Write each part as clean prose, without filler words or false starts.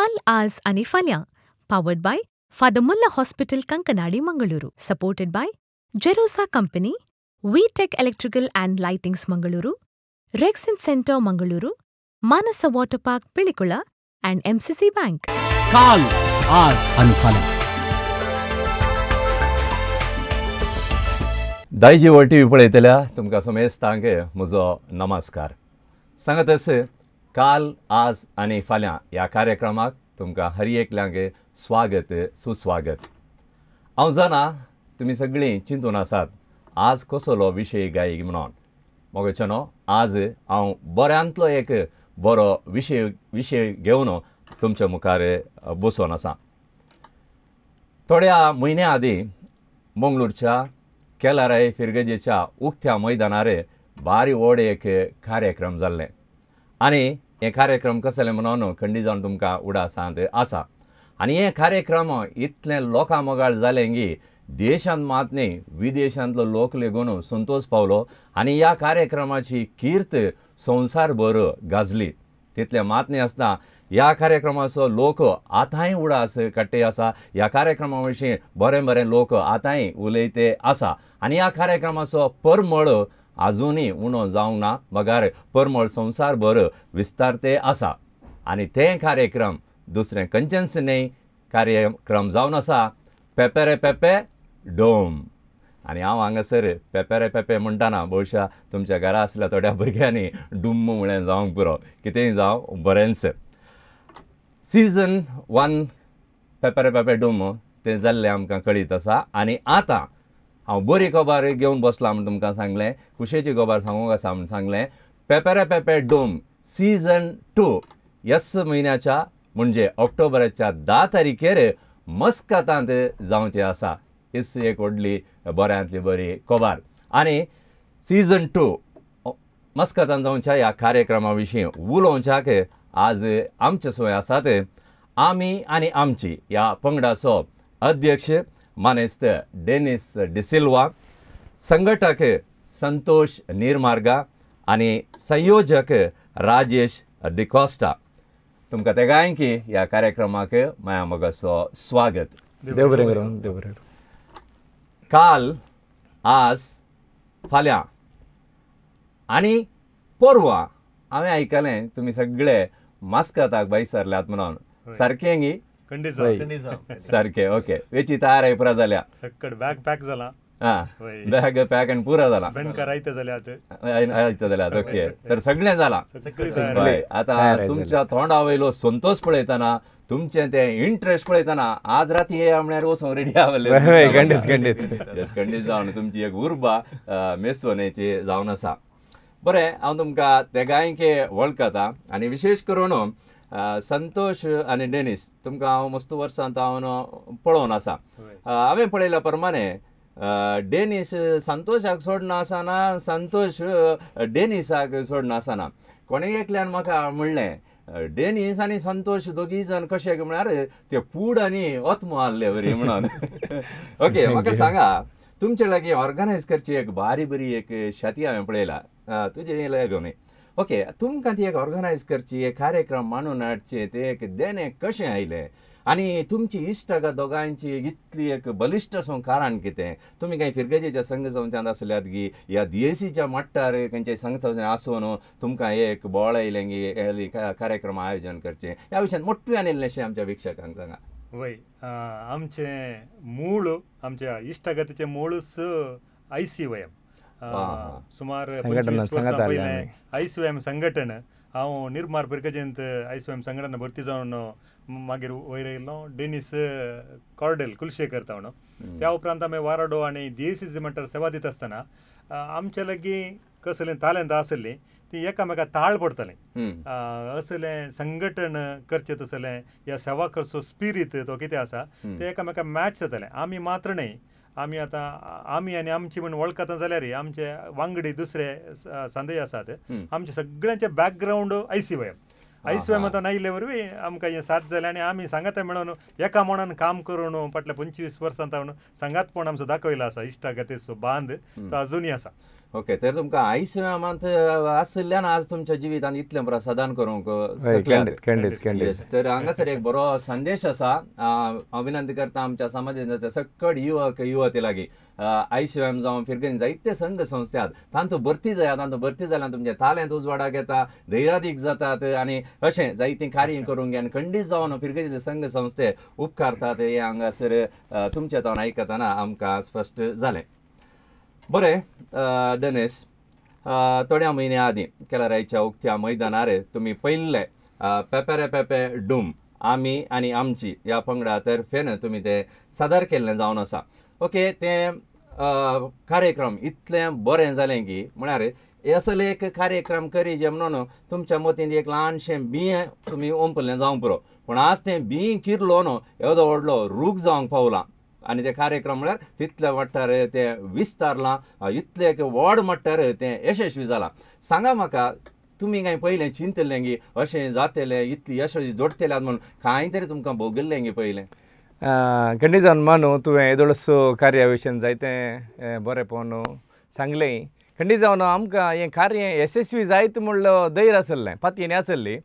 काल आज आणि फाल्यां powered by Father Mulla Hospital Kankanadi Mangaluru, supported by Jerosa Company, VTech Electrical and Lightings Mangaluru, Rexin Center Mangaluru, Manasa Water Park Pilikula and MCC Bank. काल आज आणि फाल्यां दायजी world TV पळयतल्या तुमकां समेस्तांक म्हजो नमस्कार. सांगत काल आज आणि फाल्यां ह्या कार्यक्रमाक तुमकां हर एकल्यांक स्वागत सुस्वागत. हांव जाणा तुमी सगळीं चिंतून आसात आज कसलो विशय गायक म्हणून. मोगचेनो आज हांव बऱ्यांतलो एक बरो विशय घेवन तुमच्या मुखार बसून आसा. थोड्या म्हयन्या आदीं मंगळूरच्या केलाराय फिरगजेच्या उक्त्या मैदानार भारी व्हड एक कार्यक्रम जाल्ले आनी हे कार्यक्रम कसले म्हणून खंडी जावन तुमकां उडासांत आसा. आनी हे कार्यक्रम इतले लोकां मोगाळ जाले की देशांत मात न्ही विदेशांतलो लोक लेगून संतोश पावलो आनी ह्या कार्यक्रमाची कीर्त संवसारभर गाजली. तितले मात न्ही आसता ह्या कार्यक्रमाचो लोक आतांय उडास काडटे आसा. ह्या कार्यक्रमा विशीं बरें लोक आतांय उलयते आसा आनी ह्या कार्यक्रमाचो परमळ आजुनूय उणो जावंक ना. मगार परमळ संवसारभर विस्तारते आसा आनी ते कार्यक्रम दुसरें खंयचेंच न्ही कार्यक्रम जावन आसा पेपेरे पेपे डोम. आनी हांव हांगासर पेपेरे पेपे म्हणटाना भविश्या तुमच्या घरा आसल्या थोड्या भुरग्यांनी डुम्म म्हळें जावंक पुरो कितेंय जावं बरेंच. सीझन 1 पेपेरे पेपे डुम्म तें जाल्लें आमकां कळीत आसा आनी आतां हांव बरी खबर घेवन बसलां म्हण तुमकां सांगलें. खुशेची खबर सांगूंक आसा म्हण सांगलें. पेपेरे पेपे डोम सीझन 2 ह्याच म्हयन्याच्या म्हणजे ऑक्टोबराच्या 10 तारखेर मस्कतांत जावचें आसा. इस एक व्हडली बऱ्यांतली बरी खबर. आनी सीझन 2 मस्कतांत जावच्या ह्या कार्यक्रमा विशीं उलोवच्याक आज आमचे सोय आसात आमी आनी आमची ह्या पंगडाचो अध्यक्ष मानेस्त डेनिस डिसिल्वा, संघटक संतोष निर्मार्गा आनी संयोजक राजेश डिकोस्टा. तुमकां तेगांयकी ह्या कार्यक्रमाक माया मोगाचो स्वागत. देव बरें करूं. देव बरें. काल आज फाल्यां आनी परवां हांवें आयकलें तुमी सगळे मास्कताक भायर सरल्यात म्हणून. सारकें गी? सारकें. ओके. वेची तयार पुरा जाल्या? सक्कड बॅग पॅक जाला. बॅग पॅक आनी पुरा जाला. बेनकार आयता जाल्यात. ओके. तर सगळें जालां. आतां तुमच्या तोंडा वयलो संतोष पळयतना तुमचें तें इंट्रस्ट पळयतना आज राती हे म्हणल्यार वचूंक रेडी आसले. खंडीत जावन तुमची एक उर्बा मेसवणेची जावन आसा. बरें, हांव तुमकां तेगांयके वळखता आनी विशेश करून संतोष आनी डेनिस तुमकां हांव मस्त वर्सांत हांव पळोवन आसा. हांवें पळयल्या प्रमाणे डेनिस संतोशाक सोडना आसना, संतोष डेनिसाक सोडना आसना. कोणेय एकल्यान म्हाका म्हणलें डेनिस आनी संतोष दोगी जण कशे म्हळ्यार ते पूड आनी ओत्मो आहले बरी म्हणून. ओके, म्हाका सांगा तुमचे लागीं ऑर्गनायज करची एक बारी बरी एक शेती हांवें पळयला तुजे लागून. ओके, तुमकां ती एक ऑर्गनायज करची एक कार्यक्रम मांडून हाडचे ते एक देणे कशें आयलें आनी तुमची इश्टां दोगांयची इतली एक बलिश्ट असो कारण कितें? तुमी कांय फिरगजेच्या संघ संवसांत आसल्यात गी या DACच्या मट्टार खंयच्याय संघ संवसांत आसून तुमकां एक बोळ आयलें गी कार्यक्रम आयोजन करचें ह्या विशयान मोठ्ठें आनिल्लेशें आमच्या विक्षकांक सांगा. वय आमचें मूळ आमच्या इश्टागतीचें मूळच ICYM. सुमार 25 वर्सां पयलें ICYM संघटन हांव निर्मार पिरगजेंत ICYM संघटना भरती जावन मागीर वयर येयलो. डेनिस कॉर्डेल कुलशेकर तावणो. त्या उपरांत हांवें वाराडो आनी DACचे मट्टार सेवा दिता आसतना आमचे लागीं कसलें तालेंत आसलीं ती एकामेकाक ताळ पडटलें. असलें संघटन करचें तसलें या सेवा करचो स्पिरीट तो कितें आसा तें एकामेकाक मॅच जातालें. आमी मात्र न्ही, आमी आतां आमी आनी आमची म्हूण वळखता जाल्यार आमचे वांगडी दुसरे सांदय आसात. आमचे सगळ्यांचे बॅकग्रावंड ICYM आतां नायिल्ले वरवीं आमकां हें साथ जालें आनी आमी सांगात मेळून एका मनान काम करून फाटल्या 25 वर्सांत हांव सांगातपण आमचो दाखयलो आसा. इश्टागतीचो बांद तो अजुनूय आसा. ओके तर तुमकां आयुश्यमांत आसल्यान आज तुमच्या जिवितान इतलें प्रसादान करूंक खंडीत तर हांगासर एक बरो संदेश आसा हांव विनंती करता आमच्या समाजाच्या सकट युवक युवती लागीं आयुश्यम जावं फिरगेन जायते संघ संस्थे आहात तांतूं भरती जायात तांतूं भरती जाल्यान तुमचें तालेंत उजवाडाक येता धैर्यादीक जातात आनी अशें जायतीं कार्य करूंक आनी खंडीत जावन फिरगेचे संघ संस्थे उपकारतात हें हांगासर तुमचें तोंड आयकतना आमकां स्पश्ट जालें. बरें डनेस थोड्या म्हयन्या आदीं केलारायच्या उक्त्या मैदानार तुमी पयल्ले पेपेरे पेपे डूम आमी आनी आमची ह्या पंगडा तर्फेन तुमी तें सादर केल्लें जावन आसा. ओके तें कार्यक्रम इतलें बरें जालें की म्हळ्यार असले एक कार्यक्रम करी जे म्हणून तुमच्या मतीन एक ल्हानशें बियें तुमी ओंपलें जावं पुरो पूण आज तें बियें किरलो न्हू येदो व्हडलो रूख जावंक पावलां आनी ते कार्यक्रम म्हळ्यार तितले मट्टार तें विस्तारलां इतलें व्हड मट्टार तें यशस्वी जालां. सांगा म्हाका तुमी कांय पयलें चिंतलें की अशें जातलें इतली यशस्वी जोडटल्यात म्हणून कांय तरी तुमकां भोगिल्लें गी पयलें. खंडी जावन मानू तुवें येदोळसो कार्या विशयन जायतें बरेंपण सांगलें. खंडी जावन आमकां हें कार्य यशस्वी जायत म्हणलो धैर्य आसलें पातयेनी आसली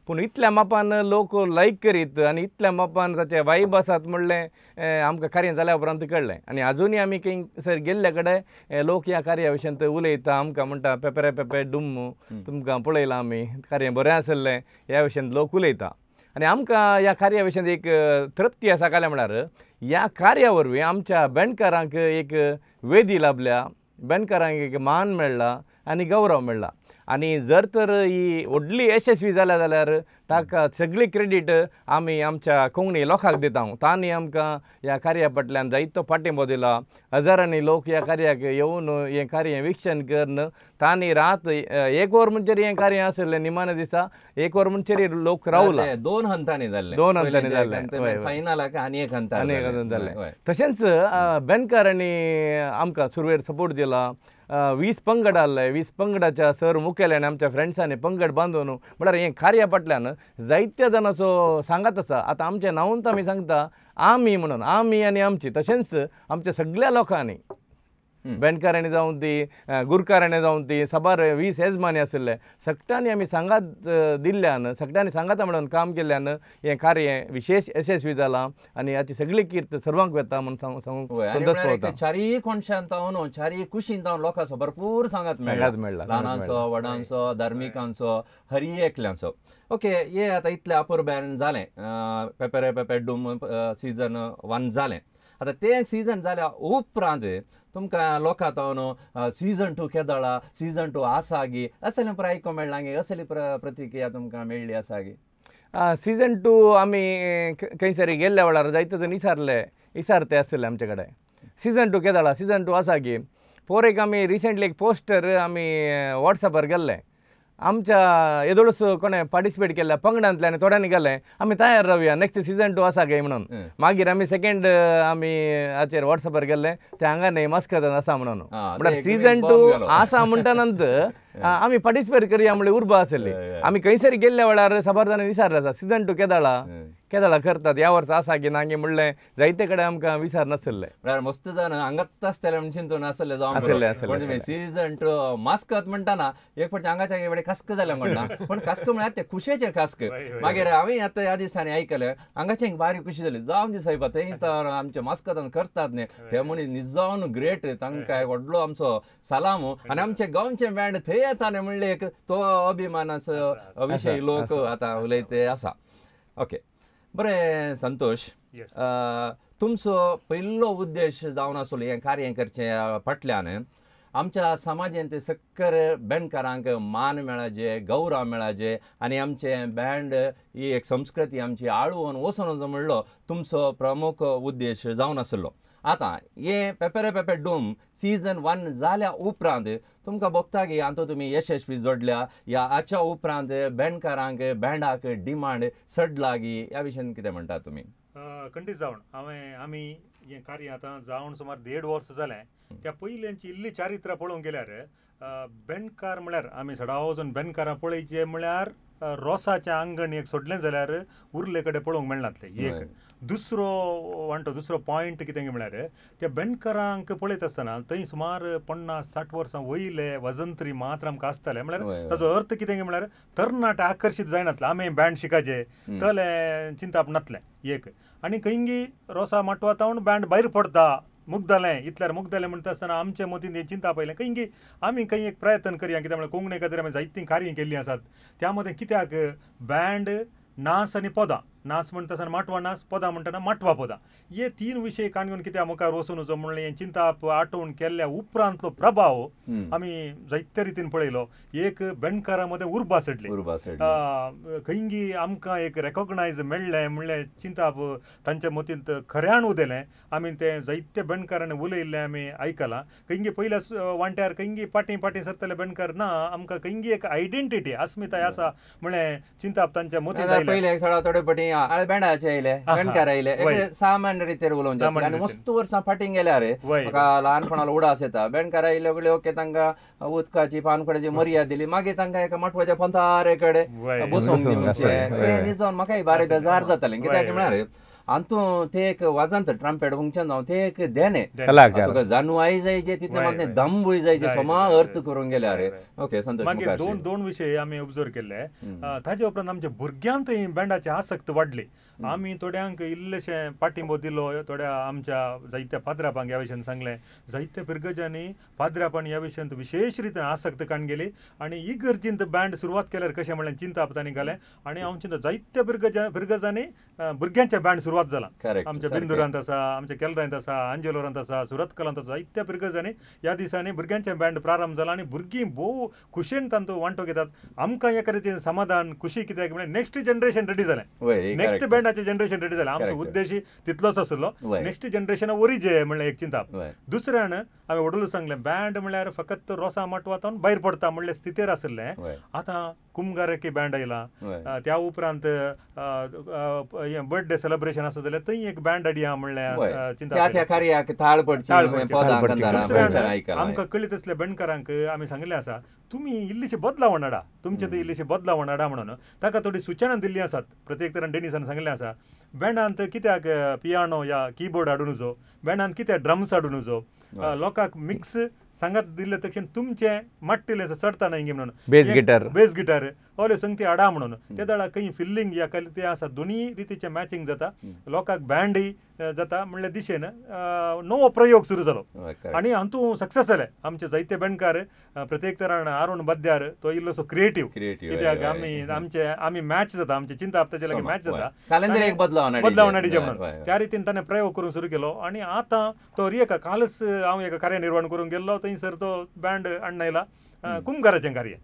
पूण इतल्या मापान लोक लायक करीत आनी इतल्या मापान ताचे वायब आसात म्हणलें आमकां कार्य जाल्या उपरांत कळ्ळें. आनी आजुनूय आमी खंयसर गेल्ले कडेन लोक ह्या कार्या विशयन उलयता आमकां म्हणटा पेपेरे पेपे डूम तुमकां पळयलां आमी कार्य बरें आसलें ह्या विशयन लोक उलयता. आनी आमकां ह्या कार्या विशयन एक तृप्ती आसा काय म्हळ्यार ह्या कार्या वरवीं आमच्या बँडकारांक एक वेदी लाभल्या बँडकारांक एक मान मेळ्ळा आनी गौरव मेळ्ळा. आनी जर तर ही व्हडली यशस्वी जाल्या जाल्यार ताका सगळी क्रेडीट आमी आमच्या कोंकणी लोकांक दिता. तांणी आमकां ह्या कार्या फाटल्यान जायतो पाठिंबो दिला. हजारांनी लोक ह्या कार्याक येवन हें कार्य विक्षण करन तांणी रात 1 वर म्हणचेर हें कार्य आसलें निमाणे दिसा 1 वर म्हणचेर लोक रावला. 2 हंतांनी जाल्लें 2 हंतांनी जाल्लें फायनलाक आनी एक हंतान जाल्लें. तशेंच बँडकारांनी आमकां सुरवेर सपोर्ट दिला. 20 पंगड आहले 20 पंगडाच्या सर मुखेल्यान आमच्या फ्रेंड्सांनी पंगड बांदून म्हळ्यार हें कार्या फाटल्यान जायत्या जाणांचो सांगात आसा. आतां आमचें नांवूच आमी सांगता आमी म्हणून आमी आनी आमची तशेंच आमच्या सगळ्या लोकांनी बँडकारांनी जावं ती गुरकारांनी जावं ती सबार 20 येजमानी आसले सगळ्यांनी आमी सांगात दिल्ल्यान सगळ्यांनी सांगाता म्हणून काम केल्ल्यान हें कार्य विशेष यशस्वी जालां आनी हाची सगळी कीर्त सर्वांक वेता म्हणून संतोश पावता. चारीय कोणशांत जावन चारीय कुशींत जावन लोकांचो भरपूर सांगात मेळ्ळा ल्हानांचो व्हडांचो धार्मिकांचो हर एकल्यांचो. ओके हे आतां इतलें अपुर्ब्यान जालें पेपेरे पेपे डूम सीजन 1 जालें. आतां तें सीजन जाल्या उपरांत तुमकां लोकां तावन सीजन 2 केदळा सीजन 2 आसा गी असलें पुरो आयको मेळ्ळां गे असली प्रतिक्रिया तुमकां मेळ्ळी आसा गी. सीजन 2 आमी खंयसरी गेल्ल्या वेळार जायते जण इसारते आसले आमचे कडेन सीजन 2 केदळा सीजन 2 आसा गी. एक आमी रिसेंटली एक पोस्टर आमी वॉट्सॅपार गेल्ले आमच्या येदोळस कोणें पार्टिसिपेट केल्ल्या पंगडांतले आनी थोड्यांनी गेले आमी तयार रावया नेक्स्ट सीजन 2 आसा गे म्हणून. मागीर आमी सेकंड आमी हाचेर वॉट्सॅपार गेल्ले ते हांगा न्हय मस्कतान आसा म्हणून म्हळ्यार सीजन 2 आसा म्हणटा नंतर आमी पार्टिसिपेट करया म्हणल्यार उर्बा आसली. आमी खंयसरी गेल्ल्या वेळार साबार जाणां विचारलें आसा सीजन 2 केदळा करतात ह्या वर्सा आसा की ना गे म्हणलें जायते कडेन आमकां विचार नासले. म्हळ्यार मस्त जाण हांगात आसतलें म्हण चिंतून आसलें जावन सीजन 2 मास्कत म्हणटाना एक फावटी हांगाच्या कडेन कास्क जालें म्हणटा पूण कास्क म्हळ्यार ते खुशेचें कास्क. मागीर हांवें आतां ह्या दिसांनी आयकलें हांगाचे बारीक खुशी जाली जावन दी सायबा थंय तर आमच्या मास्कतान करतात न्ही ते मनीस निजावन ग्रेट तांकां व्हडलो आमचो सलाम. आनी आमचे गांवचे बँड थंय येताले म्हणले एक तो अभिमानाचो विशय लोक आतां उलयते आसा. ओके बरें संतोष तुमचो पयलो उद्देश जावन आसलो हें कार्य करचे फाटल्यान आमच्या समाजांत सक्कर बँडकारांक मान मेळाचे गौरव मेळाचे आनी आमचे बँड ही एक संस्कृती आमची आळवून वचून म्हणलो तुमचो प्रमुख उद्देश जावन आसलो. आतां हे पेपेरे पेपे डूम सीजन 1 जाल्या उपरांत तुमकां भोगता की हातूंत तुमी यशस्वी जोडल्या ह्या हाच्या उपरांत बँडकारांक बँडाक डिमांड चडला गी ह्या विशयन कितें म्हणटा तुमी. खंडीत जावन आमी हें कार्य आतां जावन सुमार 1.5 वर्स जालें. त्या पयलींची इल्ली चारित्रा पळोवंक गेल्यार बँडकार म्हळ्यार आमी सडाव वचून बँडकारां पळयचे म्हळ्यार रोसाचें आंगण एक सोडलें जाल्यार उरले कडेन पळोवंक मेळनातलें एक दुसरो वांटो दुसरो पॉयंट कितें म्हळ्यार त्या बेंडकारांक पळयत आसतना थंय सुमार 50-60 वर्सां वयले वजंत्री मात्र आमकां आसताले म्हळ्यार ताचो अर्थ कितें म्हळ्यार तरणाटे आकर्शीत जायनातले आमी बँड शिकाचे तले चिंताप नातलें एक आनी खंयी रोसा माटवातावन बँड भायर पडटा मुग्धालें इतल्यार मुग्धालें म्हणटा आसतना आमच्या मतीन हें चिंता पयलें खंयी आमी खंय एक प्रयत्न करया कित्याक म्हळ्यार कोंकणी खातीर आमी जायतीं कार्यां केल्लीं आसात त्या मदें कित्याक बँड नाच आनी पदां नाच म्हणटा आसतना माटवा नाच पदां म्हणटना माटवा पदां हे 3 विशय काणून कित्याक मुखार वचून वचो म्हणलें हें चिंताप आटोवन केल्ल्या उपरांतलो प्रभाव आमी जायते रितीन पळयलो एक बेंडकारां मदें उर्बा सडली खंयी आमकां एक रेकॉग्नायज मेळ्ळें म्हणलें चिंताप तांच्या मतीन खऱ्यान उदेलें आमी तें जायते बेंडकारांनी उलयल्लें आमी आयकलां खंयी पयल्या वांट्यार खंयी पाटी सरतले बेंडकार ना आमकां खंयी एक आयडेंटिटी अस्मिताय आसा म्हणलें चिंताप तांच्या मतीन पयले थोडे फाटी बँडाचे आयले बेंडकार आयले सामान्य रितीर उलोवंक आनी मस्त वर्सां फाटीं गेल्यार म्हाका ल्हानपणाला उडास येता बेंडकार आयले बळे ओके तांकां उदकाची पानखड्याची मर्याद दिली मागीर तांकां एका माटवाच्या पंतारे कडेन बसोवंक दिवचें न्हिजोन म्हाकाय बारीक बेजार जातालें कित्याक म्हळ्यार आंतू ते एक वाजंत ट्रम्पेट वंगच्यान जावन ते एक देणे तुका जानवाय जाय जे तितले मागीर दंबूय जाय जे सोमा अर्थ करूंक गेल्यार ओके संतोष मागीर दोन विशय आमी ऑब्जर्व केले ताजे उपरांत आमच्या भुरग्यांत बँडाची आसक्त वाडली आमी थोड्यांक इल्लेशें पाठिंबो दिलो थोड्या आमच्या जायत्या पाद्रापांक ह्या विशयान सांगलें जायत्या पिरगजांनी पाद्रापान ह्या विशयांत विशेष रितीन आसक्त काण गेली आनी इगर्जींत बँड सुरवात केल्यार कशें म्हणलें चिंता आपतांनी घालें आनी हांव चिंता जायत्या पिरगजांनी भुरग्यांचे बँड सुरवात जाला आमच्या बिंदुरांत आसा आमच्या केलरांत आसा आंजलोरांत आसा सुरतकलांत आसा जायत्या पिरगजांनी ह्या दिसांनी भुरग्यांचे बँड प्रारंभ जाला आनी भुरगीं भोव खुशेन तांचो वांटो घेतात आमकां एका रितीन समाधान खुशी कित्याक म्हळ्यार नेक्स्ट जनरेशन रेडी जालें नेक्स्ट बँडाचें जनरेशन रेडी जालें आमचो उद्देश तितलोच आसलो नेक्स्ट जनरेशन ओरिजे म्हणल्यार एक चिंता दुसऱ्यान हांवें व्हडलो सांगलें बँड म्हळ्यार फकत रोसा माटवातावन भायर पडटा म्हणल्या स्थितीर आसलें आतां कुमगाराकी बँड आयला त्या उपरांत बर्थडे सेलिब्रेशन आसा जाल्यार थंय एक बँड हाडया म्हणल्यार चिंता आमकां कळीत असल्या बँडकारांक आमी सांगलें आसा तुमी इल्लीशी बदलावण हाडा तुमचे थंय इल्लीशी बदलावण हाडा म्हणून ताका थोडी सुचना दिल्लीं आसात प्रत्येक तरान डेनिसान सांगलें आसा बँडांत कित्याक पियानो या कीबोर्ड हाडून नजो बँडांत कित्याक ड्रम्स हाडून नजो लोकांक मिक्स सांगात दिल्ले तशें तुमचें माट्टिलें चडटा न्ही म्हणून बेस गिटार ओल्यो संगती हाडा म्हणून त्या दाळा खंय फिल्लींग या ते आसा दोनी रितीचें मॅचिंग जाता लोकांक बँडय जाता म्हणल्यार दिशेन नवो प्रयोग सुरू जालो आनी हातूं सक्सेस जाले आमचे जायते बँडकार प्रत्येक तरान अरुण बद्यार तो इल्लोसो क्रिएटीव कित्याक आमी मॅच जाता आमचे चिंता ताचे लागीं मॅच जाता बदलावण हाडीचे म्हणून त्या रितीन ताणें प्रयोग करूंक सुरू केलो आनी आतां तो रियेका कालच हांव एका कार्यानिर्वहण करूंक गेल्लो थंयसर तो बँड हाडून आयला कुमगाराचें कार्य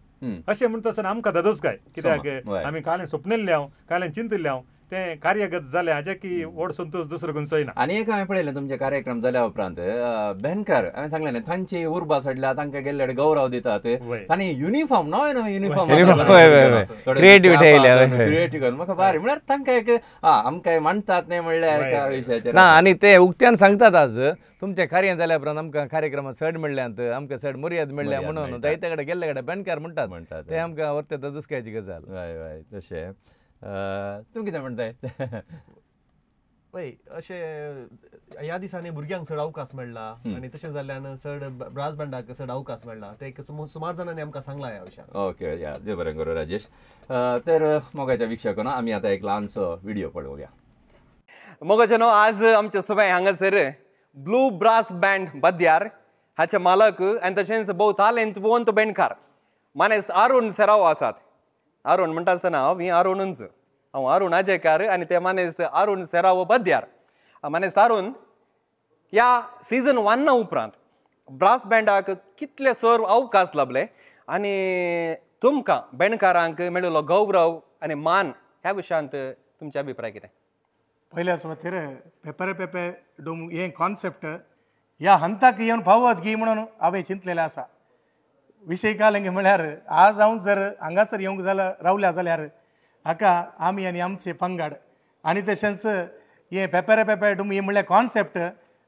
अशें म्हणटा आसतना आमकां धदोसकाय कित्याक आमी कालें स्वप्निल्लें हांव कालें चिंतिल्लें हांव तें कार्यगत जालें हाजे की व्हड संतोश दुसरो खंयचोय सोयना आनी एक हांवें पळयलें तुमचे कार्यक्रम जाल्या उपरांत बँडकार हांवें सांगलें न्ही तांची उर्बा सडल्या तांकां गेल्ले गौरव दितात तांणी युनिफॉर्म नवे युनिफॉर्म क्रिएटीव म्हाका भारी म्हळ्यार तांकां एक आमकां मांडटात न्ही म्हणल्यार विशयाचेर ना आनी ते उक्त्यान सांगतात आज तुमचें कार्य जाल्या उपरांत आमकां कार्यक्रमात चड मेळ्ळ्यांत आमकां चड मर्याद मेळ्ळ्या म्हणून जायते कडेन गेल्ले कडेन बँडकार म्हणटात ते आमकां वर्ते ददुसकायची गजाल हय तशें तूं कितें म्हणटाय पळय अशें ह्या दिसांनी भुरग्यांक चड अवकाश मेळ्ळा आनी तशें जाल्ल्यान चड ब्रास बँडाक चड अवकाश मेळ्ळा ते सुमार जाणांनी आमकां सांगला ह्या विशयान ओके या देव बरें करूं राजेश तर मोगाच्या विशयाक आमी आतां एक ल्हानसो व्हिडिओ पळोवया मोगाचेनो आज आमचे सगळे हांगासर ब्लू ब्रास बँड बद्यार हाचे मालक आनी तशेंच भोव तालेंतवंत बँडकार मानेस्त अरुण सेराव आसात अरुण म्हणटा आसतना हांव अरुणूच हांव अरुण आजेकार आनी ते मानेस्त अरुण सेराव बद्यार मानेस्त अरुण ह्या सीझन 1 उपरांत ब्रास बँडाक कितले सर अवकाश लाभले आनी तुमकां बँडकारांक मेळिल्लो गौरव आनी मान ह्या विशयांत तुमचे अभिप्राय कितें पयल्या सुवातेर पेपर पेपे डोम हें कॉन्सेप्ट ह्या हंताक येवन फावत घे म्हणून हांवें चिंतलेलें आसा विशय काय म्हळ्यार आज हांव जर हांगासर येवंक रावल्या जाल्यार हाका आमी आनी आमचे पंगड आनी तशेंच हें पेपर पेपे डोम हें म्हणल्यार कॉन्सेप्ट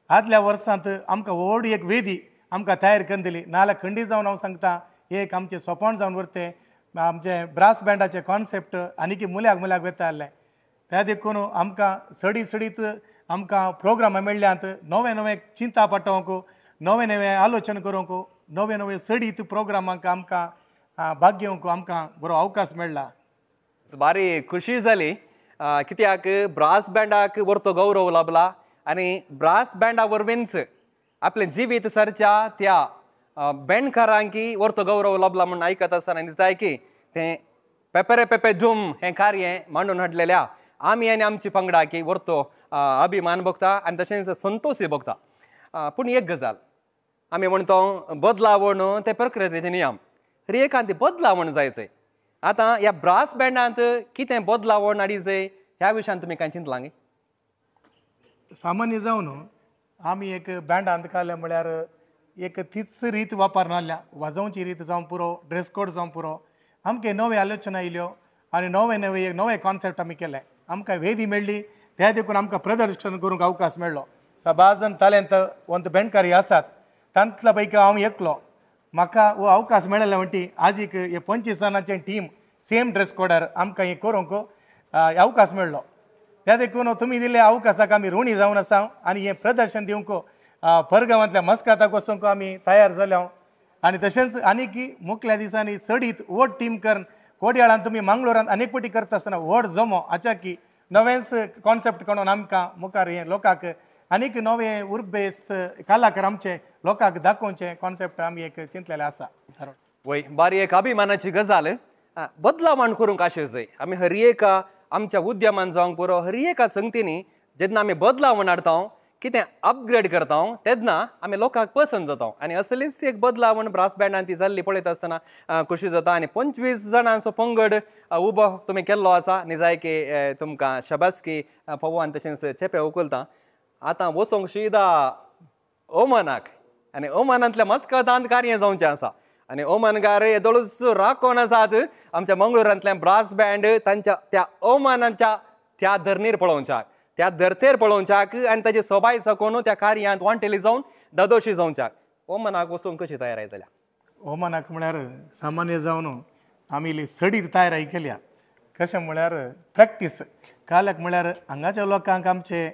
आदल्या वर्सांत आमकां व्हड एक वेदी आमकां तयार करून दिली नाल्यार खंडी जावन हांव सांगता एक आमचें सोपण जावन उरतें आमचे ब्रास बँडाचे कॉन्सेप्ट आनी की मुल्याक वेता आसलें त्या देखून आमकां सडीत आमकां प्रोग्रामां मेळ्ळ्यांत नवे चिंता पटोवंक नवे आलोचना करूंक नवे सडीत प्रोग्रामांक आमकां भाग घेवंक आमकां बरो अवकाश मेळ्ळा. बारी खुशी जाली कित्याक ब्रास बँडाक व्हरतो गौरव लाभला आनी ब्रास बँडा वरवींच आपलें जिवीत सरच्या त्या बँडकारांकी व्हरतो गौरव लाभला म्हणून आयकत आसतना दिसता की तें पेपरे पेपे धूम हें कार्य मांडून हाडलेल्या आमी आनी आमची पंगडा की व्हरतो अभिमान भोगता आनी तशेंच संतोषी भोगता. पूण एक गजाल आमी म्हणतो बदलावण ते प्रकृतीचे नियम एकांती बदलावण जायचें. आतां ह्या ब्रास बँडांत कितें बदलावण हाडिचें ह्या विशयान तुमी कांय चिंतलां गे? सामान्य जावन आमी एक बँड काडले म्हळ्यार एक तीच रीत वापरनाल्या वाजोवची रीत जावं पुरो ड्रेस कोड जावं पुरो आमके नवे आलोचना येयल्यो आनी नवे कॉन्सेप्ट आमी केले. आमकां वेदी मेळ्ळी त्या देखून आमकां प्रदर्शन करूंक अवकाश मेळ्ळो. 5 जाण तालेंत ಒಂದು बँडकारी आसात तांतल्या पैकी हांव एकलो. म्हाका हो अवकाश मेळ्ळेले म्हणटी आजीक हे 25 जाणांचे टीम सेम ड्रेस कोडार आमकां हें करूंक अवकाश मेळ्ळो. त्या देखून तुमी दिल्ल्या अवकाशाक आमी ऋणी जावन आसा आनी हें प्रदर्शन दिवंक परगांवांतल्या मस्काताक वचूंक आमी तयार जाल्या. आनी तशेंच आनीक मुखल्या दिसांनी सडीत व्हड टीम करून कोडयाळान तुमी मंगळुरांत अनेक पटी करता आसतना व्हड जमो आचाकी नवेच कॉन्सेप्ट काडून आमकां मुखार हें लोकांक आनीक नवे उर्बेस्त कलाकार आमचे लोकांक दाखोवचे कॉन्सेप्ट आमी एक चिंतलेले आसा. वय बारी एक अभिमानाची गजाल बदलावण करूंक आशेचंय आमी हर एका आमच्या उद्यमान जावंक पुरो हर एका संगतींनी जेन्ना आमी बदलावण हाडटा कितें अपग्रेड करता तेन्ना आमी लोकांक पसंत जाता आनी असलीच एक बदलावण ब्रास बँडान ती जाल्ली पळयता आसतना खुशी जाता. आनी 25 जाणांचो पंगड उबो तुमी केल्लो आसा आनी जाय की तुमकां शबासकी फोवान तशेंच चेपे उखलता. आतां वचोंक शिदा ओमानाक आनी ओमानांतल्या मस्कतांत कार्य जावचें आसा आनी ओमानगार येदोळूच राखोन आसात आमच्या मंगळुरांतल्यान ब्रास बँड तांच्या त्या ओमानाच्या त्या धर्नीर पळोवच्याक त्या धर्तेर पळोवच्याक आनी ताची सोबाय सकून त्या कार्यांत वांटेली जावन दादोशी जावच्याक ओमानाक वचूंक कशी तयारी जाल्या? ओमानाक म्हळ्यार सामान्य जावन आमी इल्ली सडीत तयारी केल्या. कशें म्हळ्यार प्रॅक्टीस काल्याक म्हळ्यार हांगाच्या लोकांक आमचे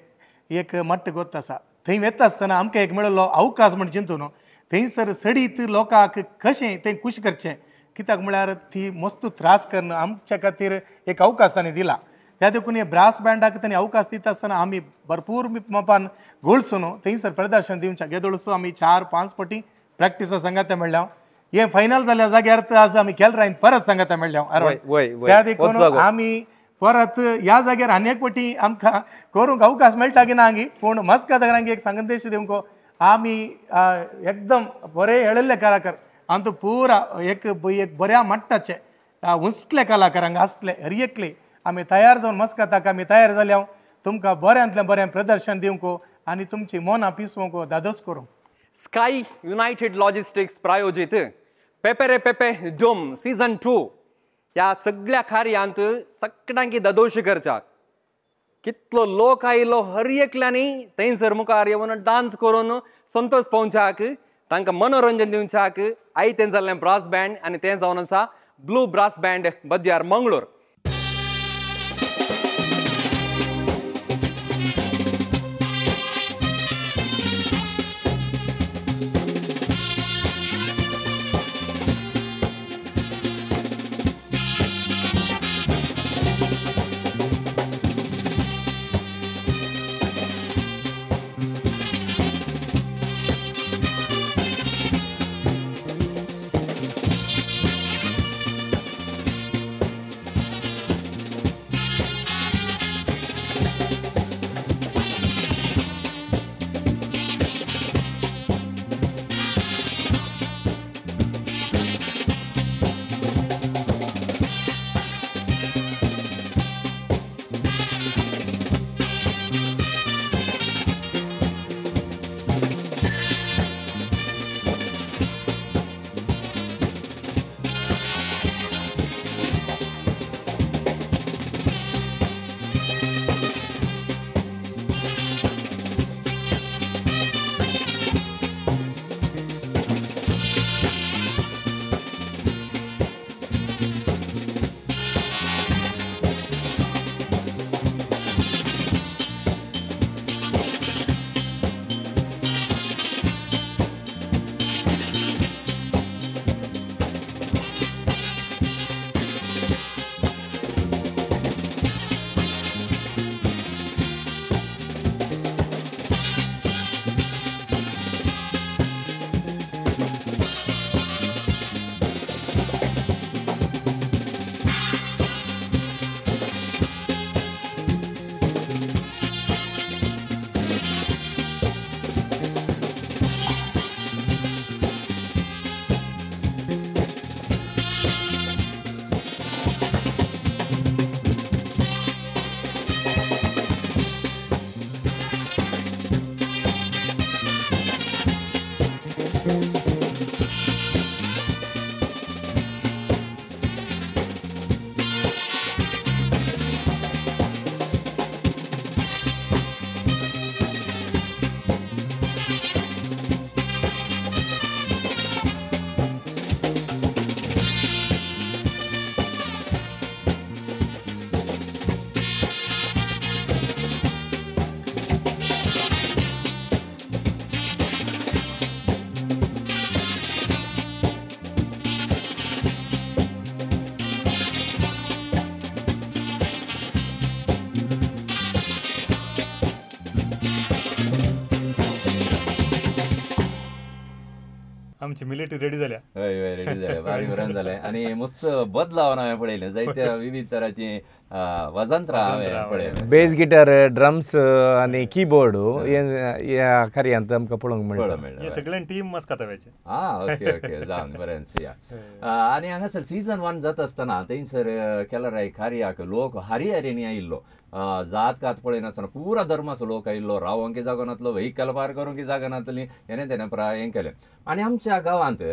एक मट्ट गोत आसा थंय वेता आसतना आमकां एक मेळिल्लो अवकाश म्हण चिंतून थंयसर सडीत लोकांक कशें तें खुश करचें कित्याक म्हळ्यार ती मस्त त्रास करून आमच्या खातीर एक अवकाश ताणें दिला. त्या देखून हे ब्रास बँडाक ताणें अवकाश दिता आसतना आमी भरपूर मापान घोळसून थंयसर प्रदर्शन दिवचें गेदोळसो आमी 4-5 पटी प्रॅक्टिसा सांगात मेळ्ळ्या. हे फायनल जाल्या जाग्यार आज आमी केलरायन परत सांगात मेळ्ळ्या. त्या देखून आमी परत ह्या जाग्यार आनी एक पटी आमकां करूंक अवकाश मेळटा की ना हांगी पूण मस्कतांक एक संदेश दिवंक आमी एकदम बरे हेळिल्ले कलाकार आनी तो पुरा एक बऱ्या मट्टाचे उंचले कलाकार हांगा आसले हर एकले आमी तयार जावन मस्कताक आमी तयार जाल्या. तुमकां बऱ्यांतलें बरें प्रदर्शन दिवंक आनी तुमची मनां पिसवंक दादोस करूंक. Sky United logistics प्रायोजीत पेपरे पेपे dome season 2 ह्या सगळ्या कार्यांत सगळ्यांकी दादोशी करच्याक कितलो लोक आयलो हर एकल्यांनी थंयसर मुखार येवन डान्स करून संतोष पावच्याक तांकां मनोरंजन दिवच्याक आयतें जाल्लें ब्रास बँड आनी तें जावन आसा ब्लू ब्रास बँड बद्यार मंगळूर. आमची मिलिटरी रेडी जाल्या. हय हय रेडी जालें, बारी बरें जालें. आनी मस्त बदलावन हांवें पळयलें, जायत्या विविध तरांची वजंत्रां हांवें पळयलें. बेस गिटार, ड्रम्स आनी कीबोर्ड ह्या कार्यांत आमकां पळोवंक मेळटा. हे सगळ्यांनी टीम मस्काताव्याचे. ओके ओके जावन बरें या. आनी हांगासर सीझन 1 जाता आसतना थंयसर केल्यार कार्याक लोक हारी आयिल्लो, जात कात पळयनासतना पुरा धर्माचो लोक आयिल्लो, रावोंक जागो नासलो, व्हेइकल पार करूंक जागा नासली, तेणें हें केलें. आनी आमच्या गांवांत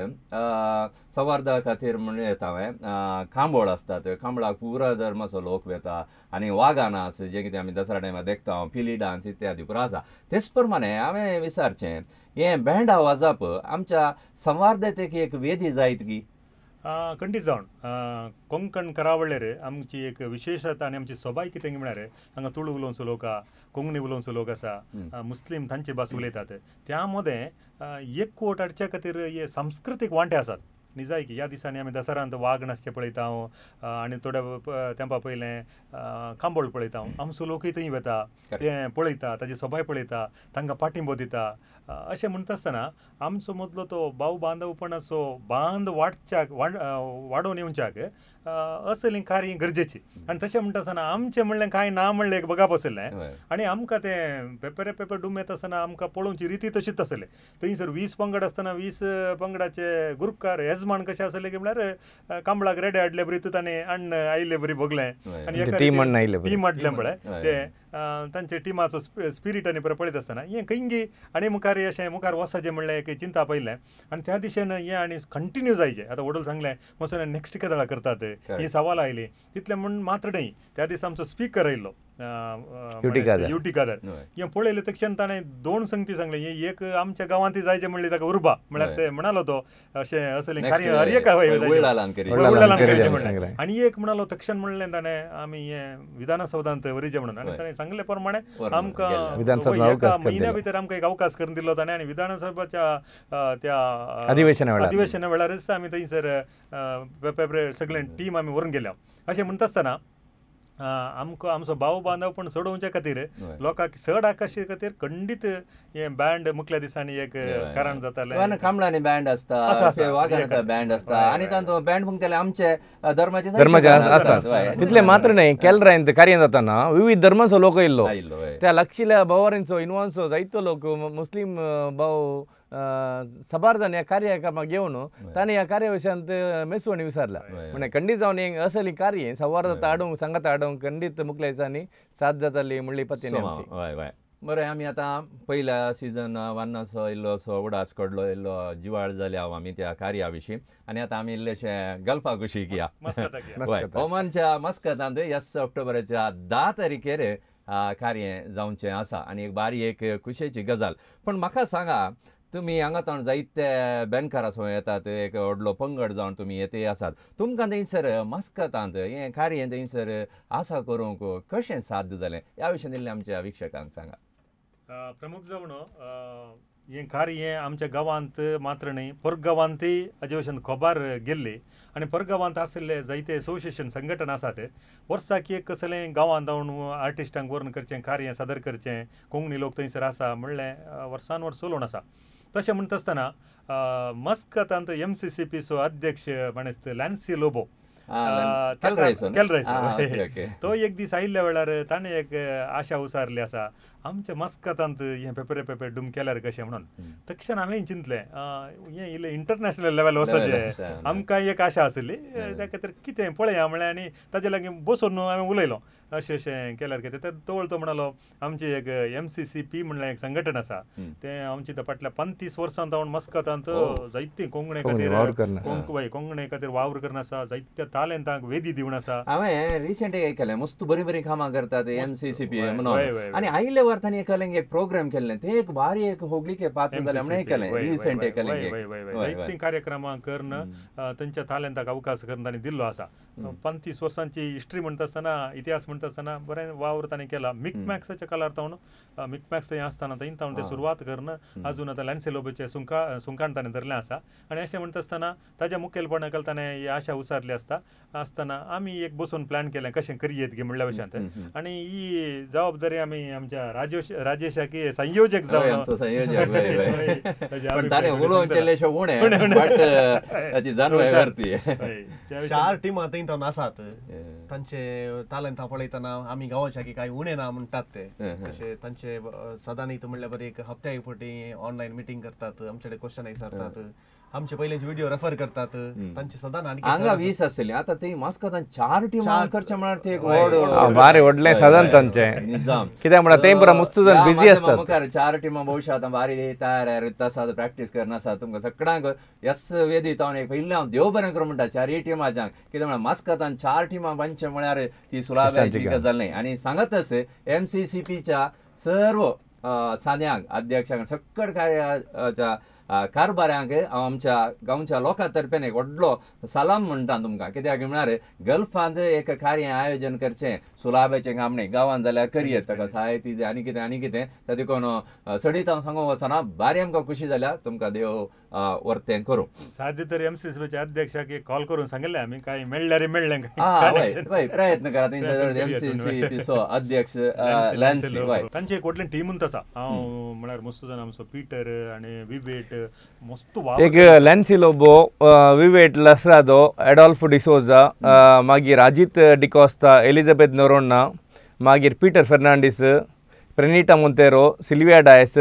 संवर्धा खातीर म्हणून येता हांवें खांबोळ आसतात, खांबळाक पुरा धर्माचो लोक वेता. आनी वागानास जे कितें आमी दसरा टायमार देखता, पिली डान्स इत्यादी पुरो आसा. तेच प्रमाणे हांवें विचारचें, हें बँड वाजप आमच्या संवार्धतेक एक वेदी जायत की? खंडीत जावन कोंकण करावळ्ळेर आमची एक विशेशता आनी आमची सोबाय कितें म्हळ्यार हांगा तुळू उलोवचो लोक आहा, कोंकणी उलोवचो लोक आसा, मुस्लीम तांची भास उलयतात. त्या मदें एकवट हाडचे खातीर हे सांस्कृतीक वांटे आसात. निजाय की ह्या दिसांनी आमी दसऱ्यांत वाग नाचचे पळयता आनी थोड्या तेंपा पयलें खांबोळ पळयता. आमचो लोकूय थंय वेता, तें पळयता, ताची सोबाय पळयता, तांकां पाठिंबो दिता. अशें म्हणटा आसतना आमचो मदलो तो भाव बांदवपणाचो बांद वाडोवन येवच्याक असलीं कार्य गरजेची. आनी तशें म्हणटा आसतना आमचें म्हणलें कांय ना म्हणलें एक बगाप आसलें. आनी आमकां तें पेपर डूम येता आसतना आमकां पळोवची रिती तशीच आसली. थंयसर 20 पंगड आसतना 20 पंगडाचे गुरुकार येजमान कशें आसले की म्हळ्यार कांबळाक रेडे हाडले बरी ताणें अन्न आयले बरी भोगलें आनी टीम हाडलें पळय तें तांचे टिमाचो स्पिरीट आनी पळयत आसतना हें खंयी आनी मुखार अशें मुखार वचचें म्हणलें एक चिंता पयलें. आनी त्या दिशेन हें आनी कंटिन्यू जायचें. आतां वडोल सांगलें मसोन नेक्स्ट केदळा करतात ही सवाल आयली तितलें म्हण मात्र न्हय. त्या दिसा आमचो स्पीकर आयिल्लो युटी कादर. हें पळयलें तक्षण ताणें 2 संगती सांगले, हें एक आमच्या गांवांतय जायचें म्हणलें ताका उर्बा म्हळ्यार ते म्हणालो तो अशें असलें कार्य हर एक करचें म्हणलें. आनी एक म्हणालो तक्षण म्हणलें ताणें आमी हें विधानसौधांत वरीचें म्हणून. आनी ताणें सांगले प्रमाणे आमकां एका म्हयन्या भितर आमकां एक अवकाश करून दिल्लो ताणें. आनी विधानसभाच्या त्या अधिवेशना वेळारच आमी थंयसर सगळे टीम आमी व्हरून गेल्या. अशें म्हणटा आसतना आमकां आमचो भाव बांदवपण सोडोवचे खातीर लोकांक चड आकर्शीत खातीर खंडीत हें बँड मुखल्या दिसांनी एक कारण जातालें. कांबळांनी बँड आसता, वागान बँड आसता आनी तांचो बँड फुंकताले आमचे धर्माचे आसतात. तितलें मात्र न्हय, केलरांत कार्य जाताना विविध धर्माचो लोक येयल्लो. त्या लागशिल्ल्या भावांचो इनवॉल्सो जायतो लोक मुस्लीम भाव सबार जावन ह्या कार्याक घेवन ताणें ह्या कार्या विशयांत मेसवणी विचारला. म्हणजे खंडीत जावन हें असली कार्य संवाद हाडूंक सांगात हाडूंक खंडीत मुखल्या दिसांनी साथ जाताली म्हणली पत्नी आमची. हय बरें. आमी आतां पयल्या सीझन 1 इल्लोसो उडास कडलो इल्लो जिवाळ जाले हांव आमी त्या कार्या विशीं. आनी आतां आमी इल्लेशें गल्फा कुशीक या. ओमानच्या मस्कतांत 10 ऑक्टोबराच्या 10 तारखेर कार्य जावचें आसा आनी एक बारी एक खुशेची गजाल. पण म्हाका सांगा, तुमी हांगा ताण जायते बँकार आसूं येतात, एक व्हडलो पंगड जावन तुमी येते आसात. तुमकां थंयसर मस्कतांत हें कार्य थंयसर आसा करूंक कशें साध्य जालें ह्या विशयान इल्लें आमच्या विक्षकांक सांगा. प्रमुख जावन हें कार्य आमच्या गांवांत मात्र न्हय परगांवांतय हाजे भशेन खबर गेल्ली. आनी परगांवांत आशिल्ले जायते असोसिएशन संघटना आसात. वर्साक एक कसलें गांवांत जावन आर्टिस्टांक व्हरून करचें कार्य सादर करचें. कोंकणी लोक थंयसर आसा म्हणलें वर्सान वर्स चलोवन आसा. तशें म्हणटा आसतना मस्कतांत MCCPचो अध्यक्ष म्हणत लॅन्सी लोबो तो एक दीस आयिल्ल्या वेळार ताणें एक आशा उसारली आसा आमच्या मस्कतांत हें पेपर डूम केल्यार कशें म्हणून. तक्षण हांवें चिंतलें हें इल्लें इंटरनॅशनल लेवल वचचें आमकां एक आशा आसली. त्या खातीर कितें पळया म्हणलें आनी ताजे लागीं बसून हांवें उलयलो अशें केल्यार कितें. तो म्हणलो आमची एक MCCP म्हणलें एक संघटन आसा तें आमची फाटल्या 35 वर्सां जावन मस्कतांत जायती कोंकणी खातीर वावर करना आसा. जायत्या तालेंतांक वेदी दिवन आसा. हांवें रिसेंट आयकलें मस्त बरीं कामां करतात MCCP म्हणून. आनी आयिल्ल्या वर्सांनी एक प्रोग्राम केल्लें तें एक बारी एक होगलीके पात्र जालें म्हणून आयकलें. रिसेंट जायतीं कार्यक्रमां करून तांच्या तालेंताक अवकाश करून तांणी दिल्लो आसा. 35 वर्सांची हिस्ट्री म्हणटा आसतना इतिहास म्हणटा आसतना बरें वावर ताणें केला. मिकमॅक्साच्या काळार तावन मिकमॅक्स थंय आसतना थंय तावन ते सुरवात करना अजून आतां लॅन्सेलोबाचे सुंकाण ताणें धरलें आसा. आनी अशें म्हणटा आसतना ताज्या मुखेलपणा खाला ताणें ही आशा उसारली आसतना आमी एक बसून प्लॅन केलें कशें करयेत गे म्हणल्या भशेन. आनी ही जबाबदारी आमी आमच्या राजेशाक संयोजक जावन चार टिमां थंय तावन आसात. तांचे तालंत पळयतना आमी गांवच्या की कांय उणे ना म्हणटात ते. तशें तांचे सदां म्हणल्यार बरें एक हप्त्या एक फावटी ऑनलायन मिटींग करतात, आमचे कडेन क्वेश्चन विचारतात, आमचे पयलेचे व्हिडिओ रेफर करतात. तांचे सदां हांगा 20 आसतली आतां थंय मास्कोतान 4 टिमां करचे म्हळ्यार ते एक व्हड भारी व्हडलें साधन तांचें. कित्याक म्हळ्यार ते बरो मस्त जाण बिजी आसतात. मुखार 4 टिमां भोवशा आतां बारी तयार आसात, प्रॅक्टीस करना आसात. तुमकां सगळ्यांक यस वेदी तावन एक पयलीं हांव देव बरें करूं म्हणटा 4 टिमांच्याक. कित्याक म्हळ्यार मास्कोतान 4 टिमां बांदचे म्हळ्यार ती सुलाभाची गजाल न्हय. आनी सांगातच MCCPच्या सर्व सान्यांक अध्यक्षांक सकट कार्याच्या कारभाऱ्यांक आमच्या गांवच्या लोकां तर्फेन एक व्हडलो सलाम म्हणटा तुमकां. कित्याक म्हळ्यार गल्फांत एक कार्य आयोजन करचें सुलाभेचें काम न्हय. गांवांत जाल्यार करियत ताका साहित्य जाय आनी कितें तें देखून सडीत हांव सांगूंक वचना. बारी आमकां खुशी जाल्या. तुमकां देव वर्तें करूं. सादी तर MCCPचे अध्यक्षाक एक कॉल करून सांगलें आमी काय मेळ्ळ्यार मेळ्ळें प्रयत्न करा. MCCPचो अध्यक्ष लॅन्सी तांचे एक व्हडलें टीमूच आसा. हांव म्हळ्यार मस्त जाण आमचो पीटर आनी विवेट मस्त एक लॅन्सी लोबो, विवेट लसरादो, एडॉल्फ डिसोजा, मागीर अजित डिकॉस्ता, एलिझाबेथ नोरोन्ना, मागीर पीटर फर्नांडीस, प्रेनिटा मोंतेरो, सिल्विया डायस,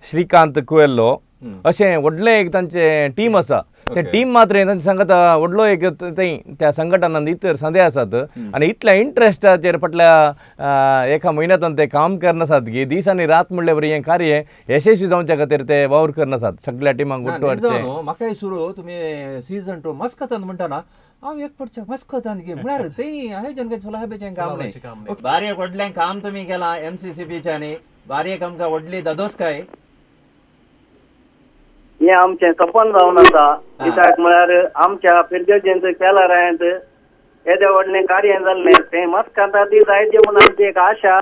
श्रीकांत कुएल्लो अशें व्हडलें एक तांचें टीम आसा. ते टीम मात्र तांचे सांगता व्हडलो एक थंय त्या संघटनांत इतर संदे आसात आनी इतल्या इंट्रस्टाचेर फाटल्या एका म्हयन्यांतून ते काम करना आसात की दीस आनी रात म्हणले बरें हें कार्य यशस्वी जावच्या खातीर ते वावर करना आसात. सगळ्या टिमांक गुट्टू हाडचें. म्हाकाय सुरू तुमी सीझन 2 मस्कतान म्हणटाना हांव एक पडच्या मस्कतान गे म्हळ्यार थंय आयोजन सुलाभेचें काम न्हय. बारी एक व्हडलें काम तुमी केलां MCCPच्यानी. बारी एक आमकां व्हडली दादोसकाय. हे आमचें सपन जावन आसा. कित्याक म्हळ्यार आमच्या पिर्गजेंत केलारांत येदे व्हडलें कार्य जाल्लें तें मस्कता ती जायते म्हणून आमची एक आशा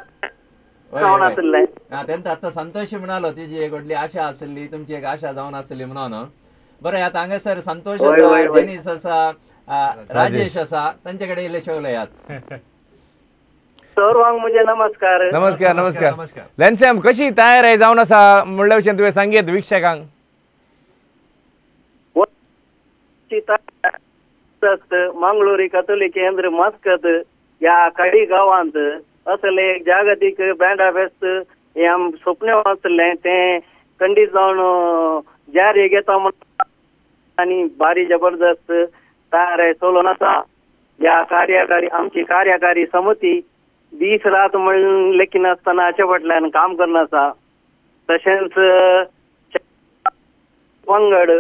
जावन आसलें. तेंचा आतां संतोष म्हणालो तिजी एक व्हडली आशा आसली, तुमची एक आशा जावन आसली म्हणून. बरें आतां हांगासर संतोष आसा, डेनिस आसा, राजेश आसा, तांचे कडेन इल्ले शोवल्यात. सर्वांक म्हजे नमस्कार. नमस्कार नमस्कार. लॅन्सॅम कशी तयारी जावन आसा म्हणल्या भशेन तुवें सांगीत वीक्षकांक. मंगळूरी कथोलिक केंद्र मस्कत या कडी गांवांत असले एक जागतीक बँडा फेस्त हे आम स्वप्न आसलें तें खंडीत जावन जारी घेता आनी बारी जबरदस्त तयारी चलोवन आसा. ह्या कार्यकारी आमची कार्यकारी समिती दीस रात म्हण लेखीन आसतना हाचे फाटल्यान काम करना आसा. तशेंच पंगड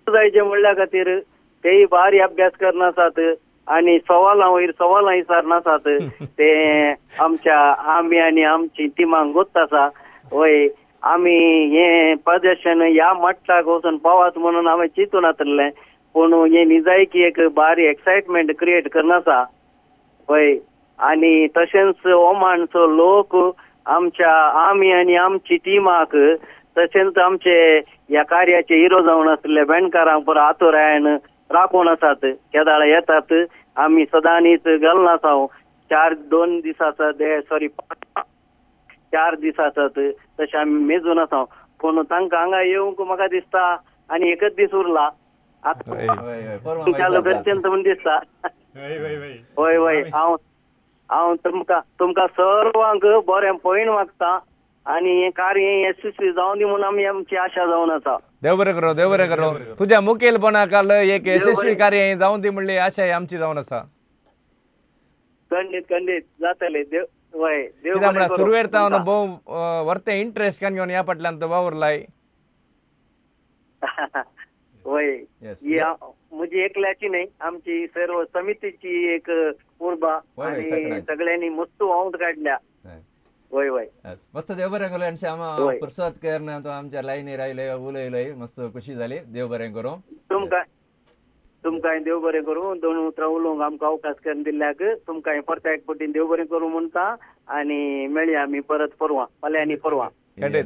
जायचे म्हणल्या खातीर तेय बारी अभ्यास करना आसात आनी सवालां वयर सवालां विचारना आसात. ते आमच्या आमी आनी आमची टिमांक गोत आसा. वय आमी हे प्रदर्शन ह्या मट्टाक वचून पावात म्हणून हांवें चिंतून आसलें, पूण हे निजायकी एक बारी एक्सायटमेंट क्रिएट करना आसा. वय आनी तशेंच ओमानचो लोक आमच्या आमी आनी आमची टिमाक तशेंच आमचे ह्या कार्याचे हिरो जावन आसले बँडकारांक पुरो आतुरायन राखून आसात. केदाळ येतात. आमी सदांच घालना आसा. 4 दीस आसात, 4 दीस आसात तशें आमी मेजून आसा. पूण तांकां हांगा येवंक म्हाका दिसता आनी एकच दीस उरला. गरजेंत म्हण दिसता. वय वय हांव तुमकां सर्वांक बरें पळोवन मागता आनी हें कार्य यशस्वी जावन दी म्हणून आमी आमची आशा जावन आसा. देव बरें करो, देव बरें करो. तुज्या मुखेलपणाक एक यशस्वी कार्य जावन दी म्हणली आशा आमची जावन आसा. खंडीत जातले. देव वय देव म्हळ्यार सुरवेर तावन भोव व्हरतें इंट्रस्ट कान घेवन ह्या फाटल्यान तो वावरलाय. वय म्हजी एकल्याची न्हय, आमची सर्व समितीची एक उर्बा आनी सगळ्यांनी मस्त वावूंत काडल्या. वय वय मस्त देव बरें करूं. श्याम फुरसत करना तो आमच्या लायनीर आयले उलयलोय, मस्त खुशी जाली. देव बरें करूं. तुमकां देव बरें करूं. दोन उतरां उलोवंक आमकां अवकाश करून दिल्ल्याक तुमकां परत्या एक पटीन देव बरें करूं म्हणटा आनी मेळया आमी परत परवां फाल्यां आनी परवां. ओके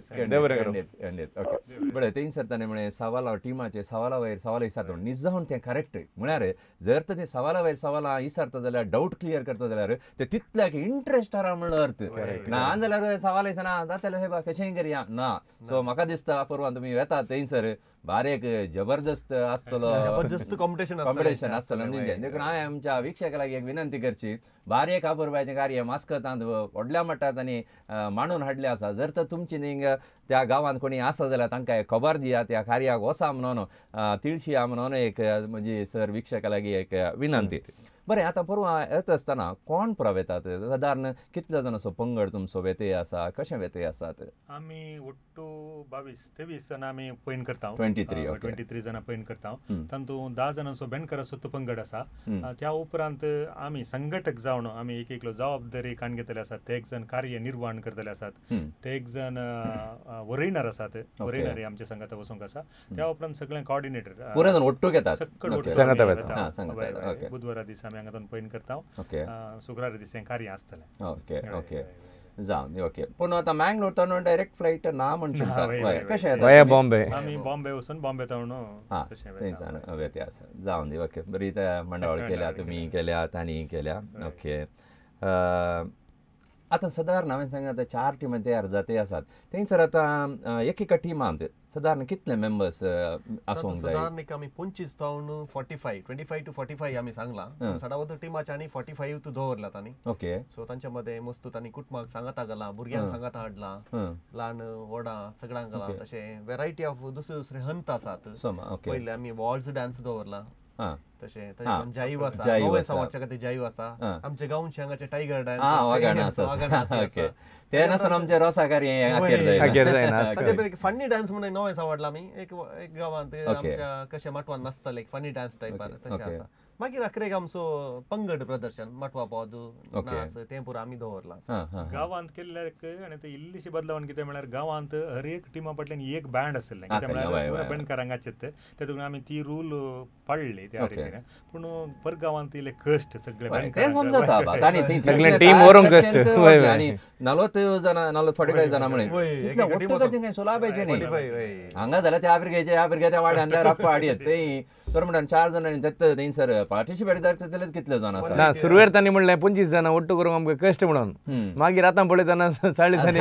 बरें थंयसर ताणें म्हळें सवालां टिमाचे सवाला वयर सवाल विचारता निजावन तें करेक्ट म्हळ्यार जर तर तें सवाला वयर सवालां विचारता जाल्यार डावट क्लियर करता जाल्यार ते तितल्याक इंट्रस्ट आहा म्हणलो अर्थ ना जाल्यार सवाल विचारना जाताले साहेब कशेंय करया ना. सो म्हाका दिसता परवां तुमी येतात थंयसर बारीक जबरदस्त आसतलो जबरदस्त कॉम्पिटिशन आसतलें देखून हांवें आमच्या विक्षकाक लागीं एक विनंती करची बारीक आपुरबायचें कार्य मास्कतांत व्हडल्या मट्टात आनी मांडून हाडलें आसा. जर तर तुमची नींग त्या गांवांत कोणी आसा जाल्यार तांकां खबर दिया त्या कार्याक वसा म्हणून तिळशी म्हणून एक म्हजी सर विक्षका लागीं एक विनंती. बरें आतां परवां येता आसतना कोण प्रवेतात सादारण कितले जाण असो पंगड तुमचो वेते आसा कशें वेते आसात? आमी ಒಟ್ಟು 22-23 जण आमी पयन करता. 23 जणां पयन करता. तातूंत 10 जाणांचो बेनकर असो पंगड आसा. त्या उपरांत आमी संघटक जावन आमी एक एकलो जबाबदारी काण घेतले आसात. ते एक जण कार्यनिर्वहण करतले आसात. ते एक जण वरयणार आसात. वरयणारी आमच्या संघात वचूंक आसा. त्या उपरांत सगळे कोऑर्डिनेटर पुरे जाण ओट्टू घेतात बुधवारा दीस आमी हांगातून पयन करता. शुक्रारा दीस कार्य आसतलें. ओके जावन ओके पूण आतां मँगलोर डायरेक्ट फ्लायट ना म्हणटा कशें बॉम्बे आमी बॉम्बे वचून बॉम्बे तावन थंयच्यान वेते आसा जावन दी. ओके बरी त्या मंडळ केल्या तुमी केल्यात आनी केल्या. ओके आतां सादारण हांवें सांगलें आतां 4 टिमी तयार जाते आसात थंयसर आतां एक एका टिमांत सादारण कितले मेंबर्स आसूंक जाय? सादारण एक आमी 25 तावन 25 to 45 आमी सांगला. सडावत टिमाचे आनी 45 तू दवरल्यात आनी. ओके सो तांच्या मध्ये मस्तूत आनी कुटुंबाक सांगाता घाला भुरग्यांक सांगाता हाडला ल्हान व्हडा सगळ्यांक घाला. तशें वेरायटी ऑफ दुसरे दुसरे हंत आसात. पयले आमी वॉल्स डान्स दवरला तशें जाईव आसा 9 वर्सां खातीर जाईव आसा. आमचे गांवचे हांगाचे टायगर डान्स ते नासन आमचे रोसा कार्य फनी डान्स म्हणून 9 वर्सां वाडला आमी एक गांवांत आमच्या कशें माटवान नाचताले एक फनी डान्स टायपार तशें आसा. मागीर अकरेक आमचो पंगड प्रदर्शन माटवा पोद नाच तें पुरो आमी दवरला गांवांत केल्ल्याक. आनी ते इल्लीशी बदलावन कितें म्हळ्यार गांवांत हर एक टिमा फाटल्यान एक बँड आसलें कितें म्हळ्यार बँडकारांगाचे तेतून आमी ती रूल पाळ्ळी त्या रितीन. पूण पर गांवांत इल्ले कश्ट सगळे टीम व्हरूंक कश्ट 40 जाणां म्हणून सोलाबायचे न्ही हांगा जाल्यार त्या भुरग्याच्या त्या वाड्यान राप्पा हाडयत ते तर म्हणून 4 जाणांनी थंयसर पार्टिसिपेट जातले कितले जाण आसा ना सुरवेर तांणी म्हणलें 25 जाणां ओट्टू करूंक आमकां कश्ट म्हणून मागीर आतां पळयतना 40 जाणी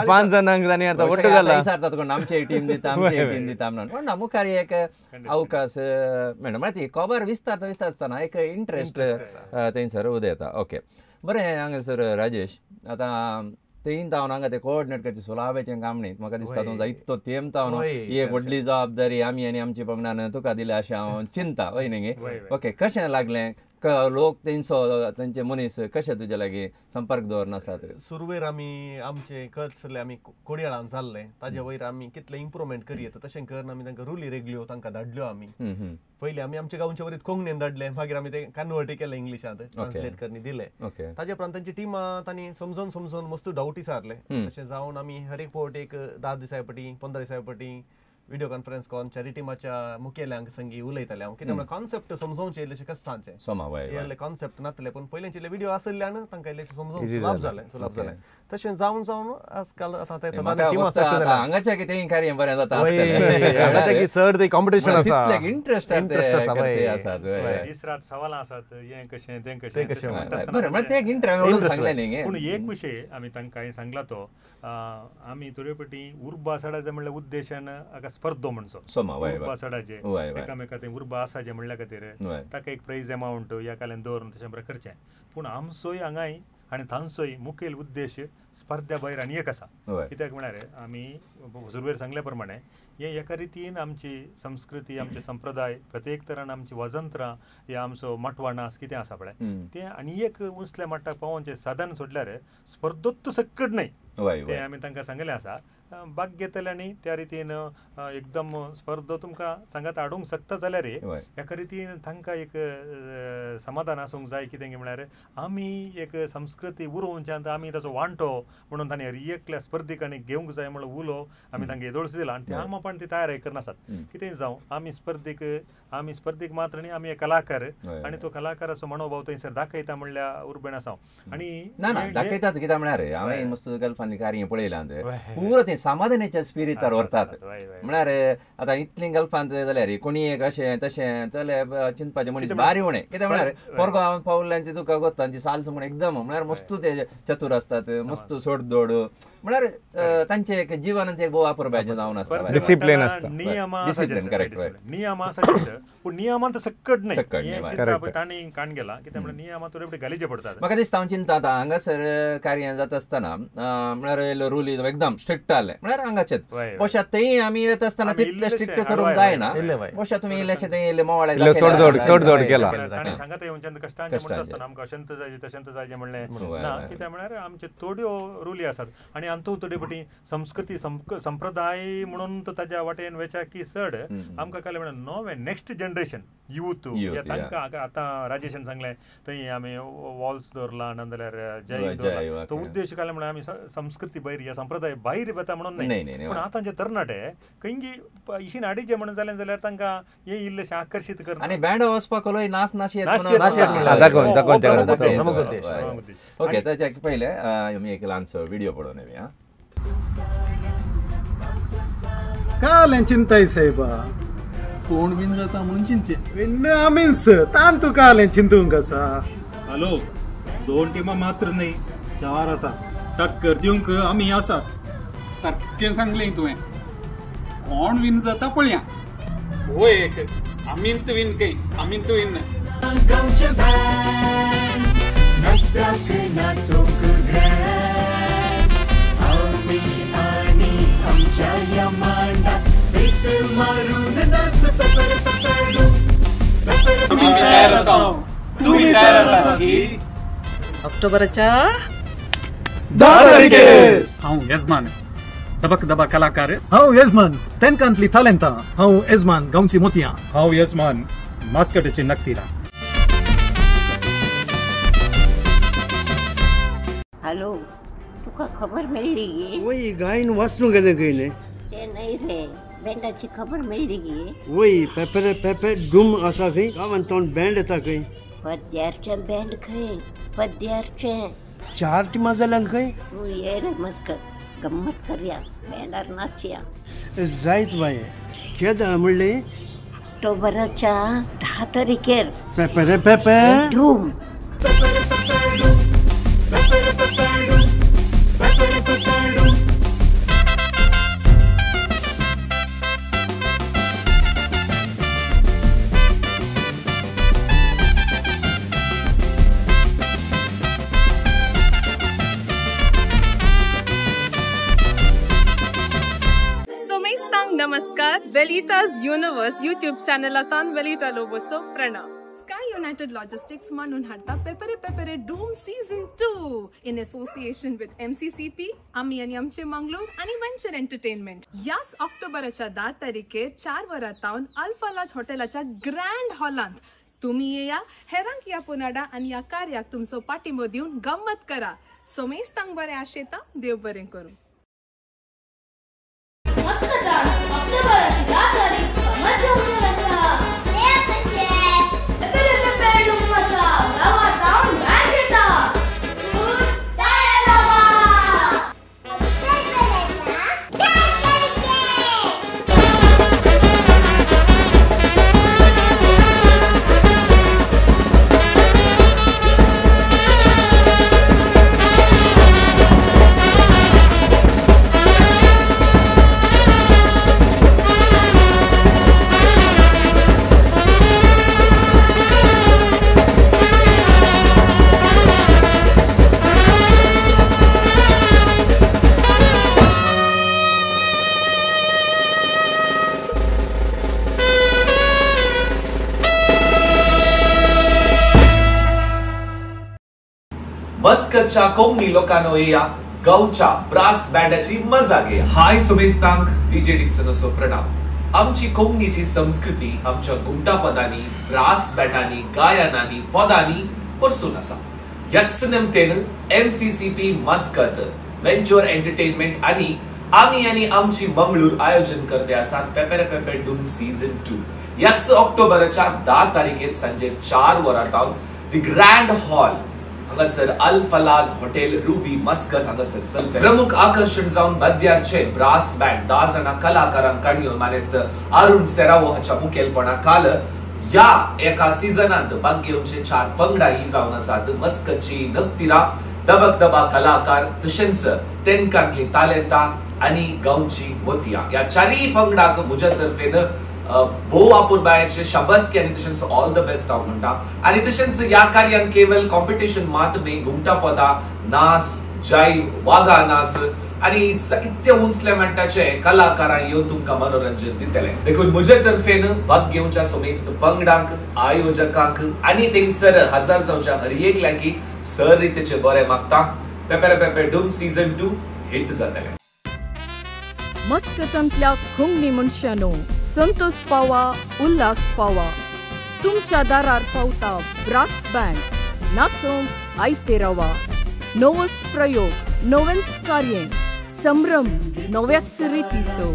5 जाणांक जाणी आतां ओट्टू घाला विचारतात कोण आमची एक टीम दिता आमची एक टीम दिता म्हणून ना मुखार एक अवकाश मेळना माहिती खबर विस्तार आसतना एक इंट्रस्ट थंयसर उदेता. ओके बरें हांगासर राजेश आतां तें तावन हांगा ते कोऑर्डिनेट करचे सुलाभेचें काम न्ही म्हाका दिसता तूं जायतो तेम तावन ही एक व्हडली जबाबदारी आमी आनी आमच्या पंगडान तुका दिल्या अशें हांव चिंता वय न्ही. ओके कशें लागलें लोक तेंचे मनीस कशे तुजे लागीं संपर्क दवरनासात? सुरवेर आमी आमचे करसले आमी कोडयाळान जाल्ले ताजे वयर आमी कितले इम्प्रुवमेंट करी येता तशें करून आमी तांकां रुली रेगल्यो तांकां धाडल्यो. आमी पयलीं आमी आमच्या गांवच्या वरीत कोंकणीन धाडले मागीर आमी ते कन्वर्ट केले इंग्लिशांत ट्रान्सलेट करून दिले. ताजे उपरांत तांची टिमा तांणी समजून मस्त डावट विचारले. तशें जावन आमी हर एक फावट एक 10 दिसा फाटी 15 दिसा फाटी व्हिडिओ कॉन्फरन्स करून टिमाच्या मुखेल्यांक संगी उलयताले हांव कित्याक कॉन्सेप्ट समजोवचे इल्लेशे कश्टांचे कॉन्सेप्ट नासले पूण पयलींचे व्हिडिओ आसल्यान तांकां इल्लेशे समजूंक सुलाभ जालें. तशें जावन आजकाल आतां ते टिमा हांगाच्या कितेंय कार्य बरें जाता चड ते कॉम्पिटिशन आसा इंट्रस्ट आसा दीस रात सवालां आसात हें कशें तें कशें पूण एक विशय आमी तांकां सांगला तो आमी थोड्यो फावटी उर्बा सडाचे म्हणल्यार उद्देशान हाका स्पर्धो म्हणचो उर्बा सडाचे एकामेका थंय उर्बा आसा जे म्हणल्या खातीर ताका एक प्रायज अमावंट ह्या काल्यान दवरून तशें प्रकारे करचें. पूण आमचोय हांगाय आनी तांचोय मुखेल उद्देश स्पर्धा भायर आनी एक आसा. कित्याक म्हळ्यार आमी सुरवेर सांगल्या प्रमाणे हे एका रितीन आमची संस्कृती आमचे संप्रदाय प्रत्येक तरान आमची वजंत्रां हे आमचो मटवा नाच कितें आसा पळय तें आनी एक उंचल्या मट्टाक पावोवचें साधन सोडल्यार स्पर्धोत्त सकट न्हय तें आमी तांकां सांगलें आसा. भाग घेतले आनी त्या रितीन एकदम स्पर्धो तुमकां सांगात हाडूंक शकता जाल्यार एका रितीन तांकां एक समाधान आसूंक जाय. कितें म्हळ्यार आमी एक संस्कृती उरोवच्यान आमी ताचो वांटो म्हणून ताणें एकल्या स्पर्धीकांनी घेवंक जाय म्हणून उलो आमी तांकां येदोळस दिला आनी ते आमा पण ती तयार करनासात कितेंय जावं आमी स्पर्धीक मात्र न्ही आमी एक कलाकार आनी तो कलाकाराचो मनोभाव थंयसर दाखयता म्हणल्यार उर्बेण आसा आनी ना दाखयतात कित्याक म्हळ्यार हांवें मस्त गल्फांनी कार्य पळयलां पुरो तें समाधानाच्या स्पिरिटार व्हरतात म्हळ्यार आतां इतली गल्फांत जाल्यार कोणी एक अशें तशें जाल्यार चिंतपाचें मनीस बारी उणें कित्याक म्हळ्यार पोरगांव पावल्यांचे तुका गोतांची साल म्हणून एकदम म्हळ्यार मस्त ते चतूर आसतात मस्त सोडदोड म्हळ्यार तांचे एक जिवनांत एक भोव वापरपाचें जावन आसता डिसिप्लिन आसता डिसिप्लिन करेक्ट नियम आसा पूण नियमांत सकट न्ही तांणी काण गेला कित्याक म्हळ्यार नियमांतून एवढे घालीचे पडतात म्हाका दिसता हांव चिंता आतां हांगासर कार्य जाता आसतना म्हळ्यार रूल एकदम स्ट्रिक्ट आसले म्हळ्यार हांगाचेच पोशात तेय आमी येता आसतना तितले स्ट्रिक्ट करूंक जायना पोशात तुमी इल्लेशें तें इल्लें मोवाळे सोडदोड केला तांणी सांगता येवच्यान कश्टांचें म्हणटा आसतना आमकां अशंत जायचें तशंत जायचें म्हणलें ना कित्याक म्हळ्यार आमचे थोड्यो रुली आसात आनी अंतू थोडे फाटी संस्कृती संप्रदाय म्हणून ताच्या वाटेन वेचा की चड आमकां कळ्ळें म्हळ्यार नवे नेक्स्ट जनरेशन यूथ तांकां आतां राजेशान सांगलें थंय आमी वॉल्स दवरला नाजाल्यार जय दवरला तो उद्देश कळ्ळें म्हळ्यार आमी संस्कृती भायर ह्या संप्रदाय भायर वता म्हणून न्ही पूण आतांचे तरणाटे खंयची इशीन हाडीचे म्हणून जालें जाल्यार तांकां हे इल्लेशें आकर्शीत करता आनी बँड वचपाक नाच नाशी ओके ताच्या पयले आमी एक ल्हानसो व्हिडिओ पळोवन येवया कालें चिंताय सायबा कोण बीन जाता म्हणून चिंचे आमीच तान तूं कालें चिंतूंक आसा हॅलो 2 टिमां मात्र न्ही 4 आसा टक्कर दिवंक आमी आसात सारकें सांगलें तुवें कोण बीन जाता पळया हो एक आमींत बीन कय आमींत बीन ऑक्टोबराच्या 10 तारखेर हांव येजमान दबक दबा कलाकार हांव येजमान तेंकांतली तालेंतां हांव येजमान गांवची मोतयां हांव येजमान मास्कटाची नक्तीरा हॅलो तुका खबर मेळ्ळी गे वय गायन वाचूंक गेलें खंय न्ही ते न्हय रे बँडाची खबर मेळ्ळी गे वय पेपर पेपर डूम आसा खंय गांवांत तोंड बँड येता खंय पद्यारचें बँड खंय पद्यारचें 4 टिमां जाल्यांक खंय तूं ये रे मस्कत गम्मत करया बँडार नाचया जायत बाये केदां म्हणलें ऑक्टोबराच्या 10 तारखेर पेपर पेपर धूम नमस्कार वेलिटाज युनिवर्स यूट्यूब चॅनलांतल्यान वेलिटा लोबोसो प्रणव स्काय युनायटेड लॉजिस्टिक्स म्हणून हाडटा पेपरे पेपरे डूम season 2 in association with MCCP आमी आनी आमचे मंगळूर आनी वेंचर एंटरटेनमेंट याच ऑक्टोबराच्या 10 तारखेर 4 वरां तावन अल्फा लॉज हॉटेलाच्या ग्रँड हॉलांत तुम्ही येया हेरांक या पोनाडा आनी ह्या कार्याक तुमचो पाठिंबो दिवन गंमत करा सोमेश तांग बरें आशेता देव बरें करूं ऑक्टोबराची 10 तारीख मजा होणार असा ते कसे पेपर डूम असा रवा डाऊन बँड येता ताया बाबा मस्कतच्या कोंकणी लोकांनो या गांवच्या ब्रास बँडाची मजा घेया हाय सुमेस्तांक विजय डिक्सन असो प्रणाम आमची कोंकणीची संस्कृती आमच्या घुमटा पदांनी ब्रास बँडांनी गायनांनी पदांनी परसून आसा ह्याच निमतेन MCCP मस्कत वेंचर एंटरटेनमेंट आणि आम्ही आणि आमची मंगळूर आयोजन करते आसात पेपेरे पेपे डूम सीझन 2 याच ऑक्टोबरच्या 10 तारखेर सांजे 4 वरांतावन दी ग्रँड हॉल हांगासर अल फलाज हॉटेल रुबी मस्कत हांगासर चलते. प्रमुख आकर्षण जावन मध्याचे ब्रास बँड 10 जाणां कलाकारांक काडून मानेस्त अरुण सेरावो हाच्या मुखेलपणाखाल या एका सीझनांत भाग घेवचे 4 पंगडाही जावन आसात. मस्कतची नक्तिरा दबक दबा कलाकार तशेंच तेंकांतली तालेंता आणि गांवची मोतिया या चारही पंगडाक म्हज्या तर्फेन भोव आपुरबायेचे शाबासकी आणि तशेंच ऑल द बेस्ट हांव म्हणटा. आणि तशेंच या कार्यान केवळ कॉम्पिटिशन मात्र न्ही, घुमटा पदां, नाच, जायव, वागा नाच आणि साहित्य उंचल्या मट्टाचे कलाकारां येवन तुमकां मनोरंजन दितले. देखून म्हज्या तर्फेन भाग घेवच्या समेस्त पंगडांक, आयोजकांक आणि तेंचर हजर जावच्या हर एक लागीं सर रितीचे बरें मागता. पेपेरे पेपे डूम सीझन 2 हिट जातले. मस्कतांतल्या खुंगणी मनशांनो, संतोष पावा, उल्हास पावा, तुमच्या दारार पावता ब्रास बँड. नाचोंक आयते रावा. नवोच प्रयोग, नवेंच कार्य, संभ्रम नव्याच रितीचो.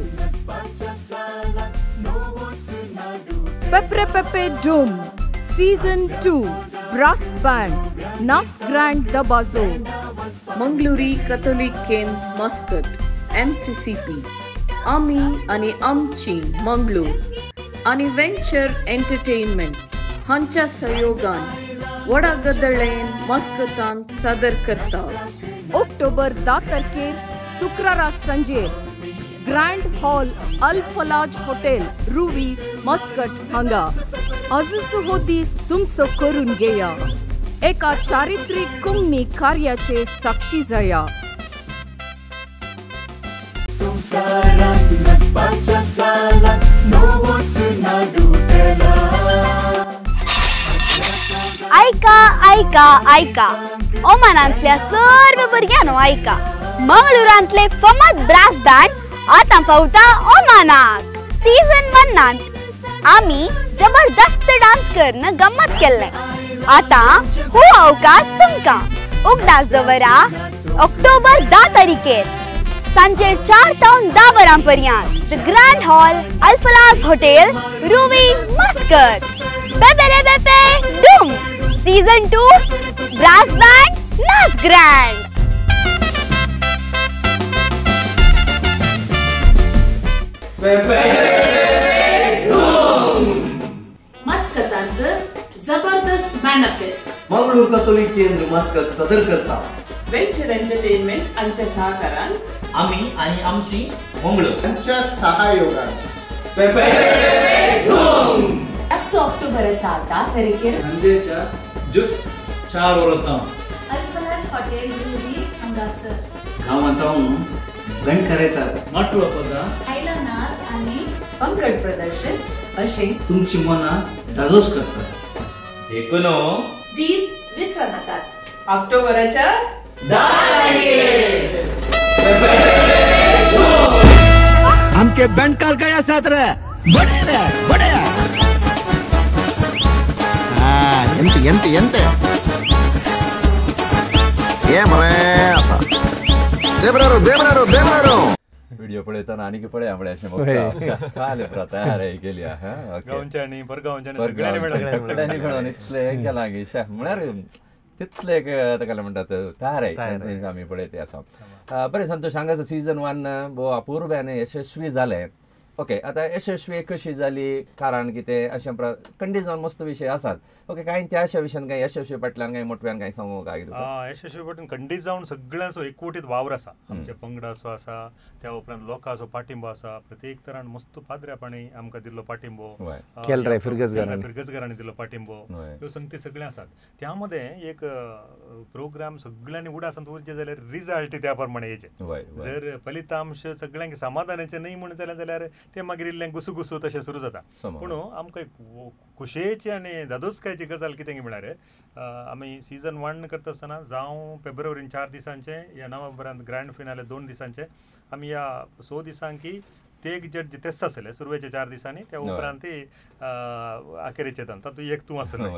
पेपरे पेपे डूम सीझन 2 ब्रास बँड नास ग्रँड दबाजो. मंगळुरी कॅथोलिक केम मस्कत MCCP आम्ही आणि आमची मंगळूर आणि वेंचर एंटरटेनमेंट हांच्या सहयोगान वडा गदळेन मस्कतांत सादर करता. ऑक्टोबर 10 तारखेर शुक्रारा सांजेर grand Hall Al Falaj Hotel रुवी Muscat हांगा. आजचो हो दीस तुमचो करून घेया. एका चारित्रीक कोंकणी कार्याचे साक्षी जाया. संसारात नसपाच्या सालात नवोच नाडू त्याला. ऐका ऐका ऐका ओमानांतल्या सर्व भुरग्यांनो ऐका. मंगळुरांतले फमाद ब्रास बँड आतां पावता ओमानाक. सीझन 1 आमी जबरदस्त डान्स करून गम्मत केल्ले. आतां हो अवकाश तुमकां. उगडास दवरा ऑक्टोबर 10 तारखेर सांजे 4 तावन 10 वरांपर्यंत the Grand Hall Al Falaj Hotel Ruwi Muscat. पेपेरे पेपे डूम सीझन 2 ब्रास बँड नाच ग्रँड. मस्कतांत जबरदस्त manifest Mangalore Catholic Kendra Muscat सादर करता. वेंचर एंटरटेनमेंट आमच्या सहकारान आम्ही आणि आमची मंगळूर त्यांच्या सहयोगान ऑक्टोबरच्या 10 तारखेर संजेच्या जुस्त 4 वरांतावन अल्फलाज हॉटेल रुबी हांगासर गांवांतावन बेंडकार येतात. नाटुळा पदां, आयला नाच आणि पंकड प्रदर्शन अशें तुमची मनां धादोस करतात. देखून दीस विसरनातात. ऑक्टोबरच्या 10 तारखेर आमचे बेंडकार काय आसात रे. बडे रे बडे. ಎಂತ ಎಂತ ಏನ್ ಬರೇ ಅಸ ದೇವರಾರು ದೇವರಾರು ದೇವರಾರು व्हिडिओ पळयतना आनीक पळय आमळे अशें बघता काल तयार केल्या गांवच्यांनी परगांवच्यांनी सगळ्यांनी मेळून इतले केलां की म्हळ्यार तितले ताका म्हणटात तयार आमी पळयते आसा. बरें संतोश हांगासर सीझन 1 भोव अपूर्व्यान यशस्वी जालें. ओके, आतां यशस्वी कशी जाली, कारण कितें अशें खंडीत जावन मस्त विशय आसात. ओके, कांय त्या अशा विशयान कांय यशस्वी फाटल्यान कांय मोटव्यान कांय सांगू काय? यशस्वी फाटल्यान खंडीत जावन सगळ्यांचो एकवटीत वावर आसा. आमचे पंगडाचो आसा, त्या उपरांत लोकांचो पाठिंबो आसा. प्रत्येक तरान मस्त पाद्र्यापणी आमकां दिल्लो पाठिंबो, केलराय फिरगजगारांनी दिल्लो पाठिंबो, ह्यो संगती सगळें आसात. त्या मध्ये एक प्रोग्राम सगळ्यांनी उडासांत उरचे जाल्यार रिजल्ट त्या प्रमाणे येचे. जर फलितांश सगळ्यांक समाधानाचे न्हय म्हण जाल्यार ते मागीर इल्लें गुसुगुसू तशें सुरू जाता. पूण आमकां खुशयेची आनी धादोसकायची गजाल कितें म्हळ्यार आमी सीझन 1 करता आसतना जावं फेब्रुवारीन 4 दिसांचे, या नोव्हेंबरांत ग्रँड फिनाले 2 दिसांचे, आमी ह्या 6 दिसांकी ते एक जड्ज तेच आसले सुरवेच्या 4 दिसांनी त्या उपरांत ती अखेरेचे तातूंत एक तूं आसलो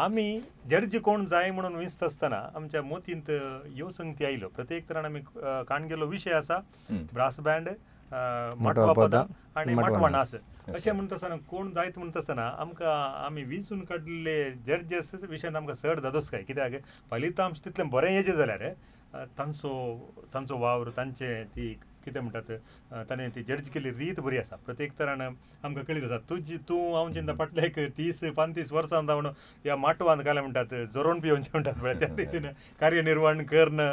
आमी जड्ज कोण जाय म्हणून विंचत आसतना आमच्या मोतींत ह्यो संगती आयल्यो प्रत्येक तरान आमी काण गेलो विशय आसा ब्रास बँड माटवा पदां आनी माटवा नाच अशें म्हणटा आसतना कोण जायत म्हणटा आसतना आमकां आमी विंचून काडलेले जड्जस विशयान आमकां चड धादोसकाय कित्याक फलितांश तितलें बरें येजें जाल्यार तांचो वावर तांचे ती कितें म्हणटात ताणें ती जड्ज केली रीत बरी आसा प्रत्येक तरान आमकां कळीत आसा तूं हांव चिंता फाटले 30-35 वर्सां जावन ह्या माटवान काले म्हणटात जोरोन पिवचे म्हणटात पळय त्या रितीन कार्यनिर्वहण कर्ण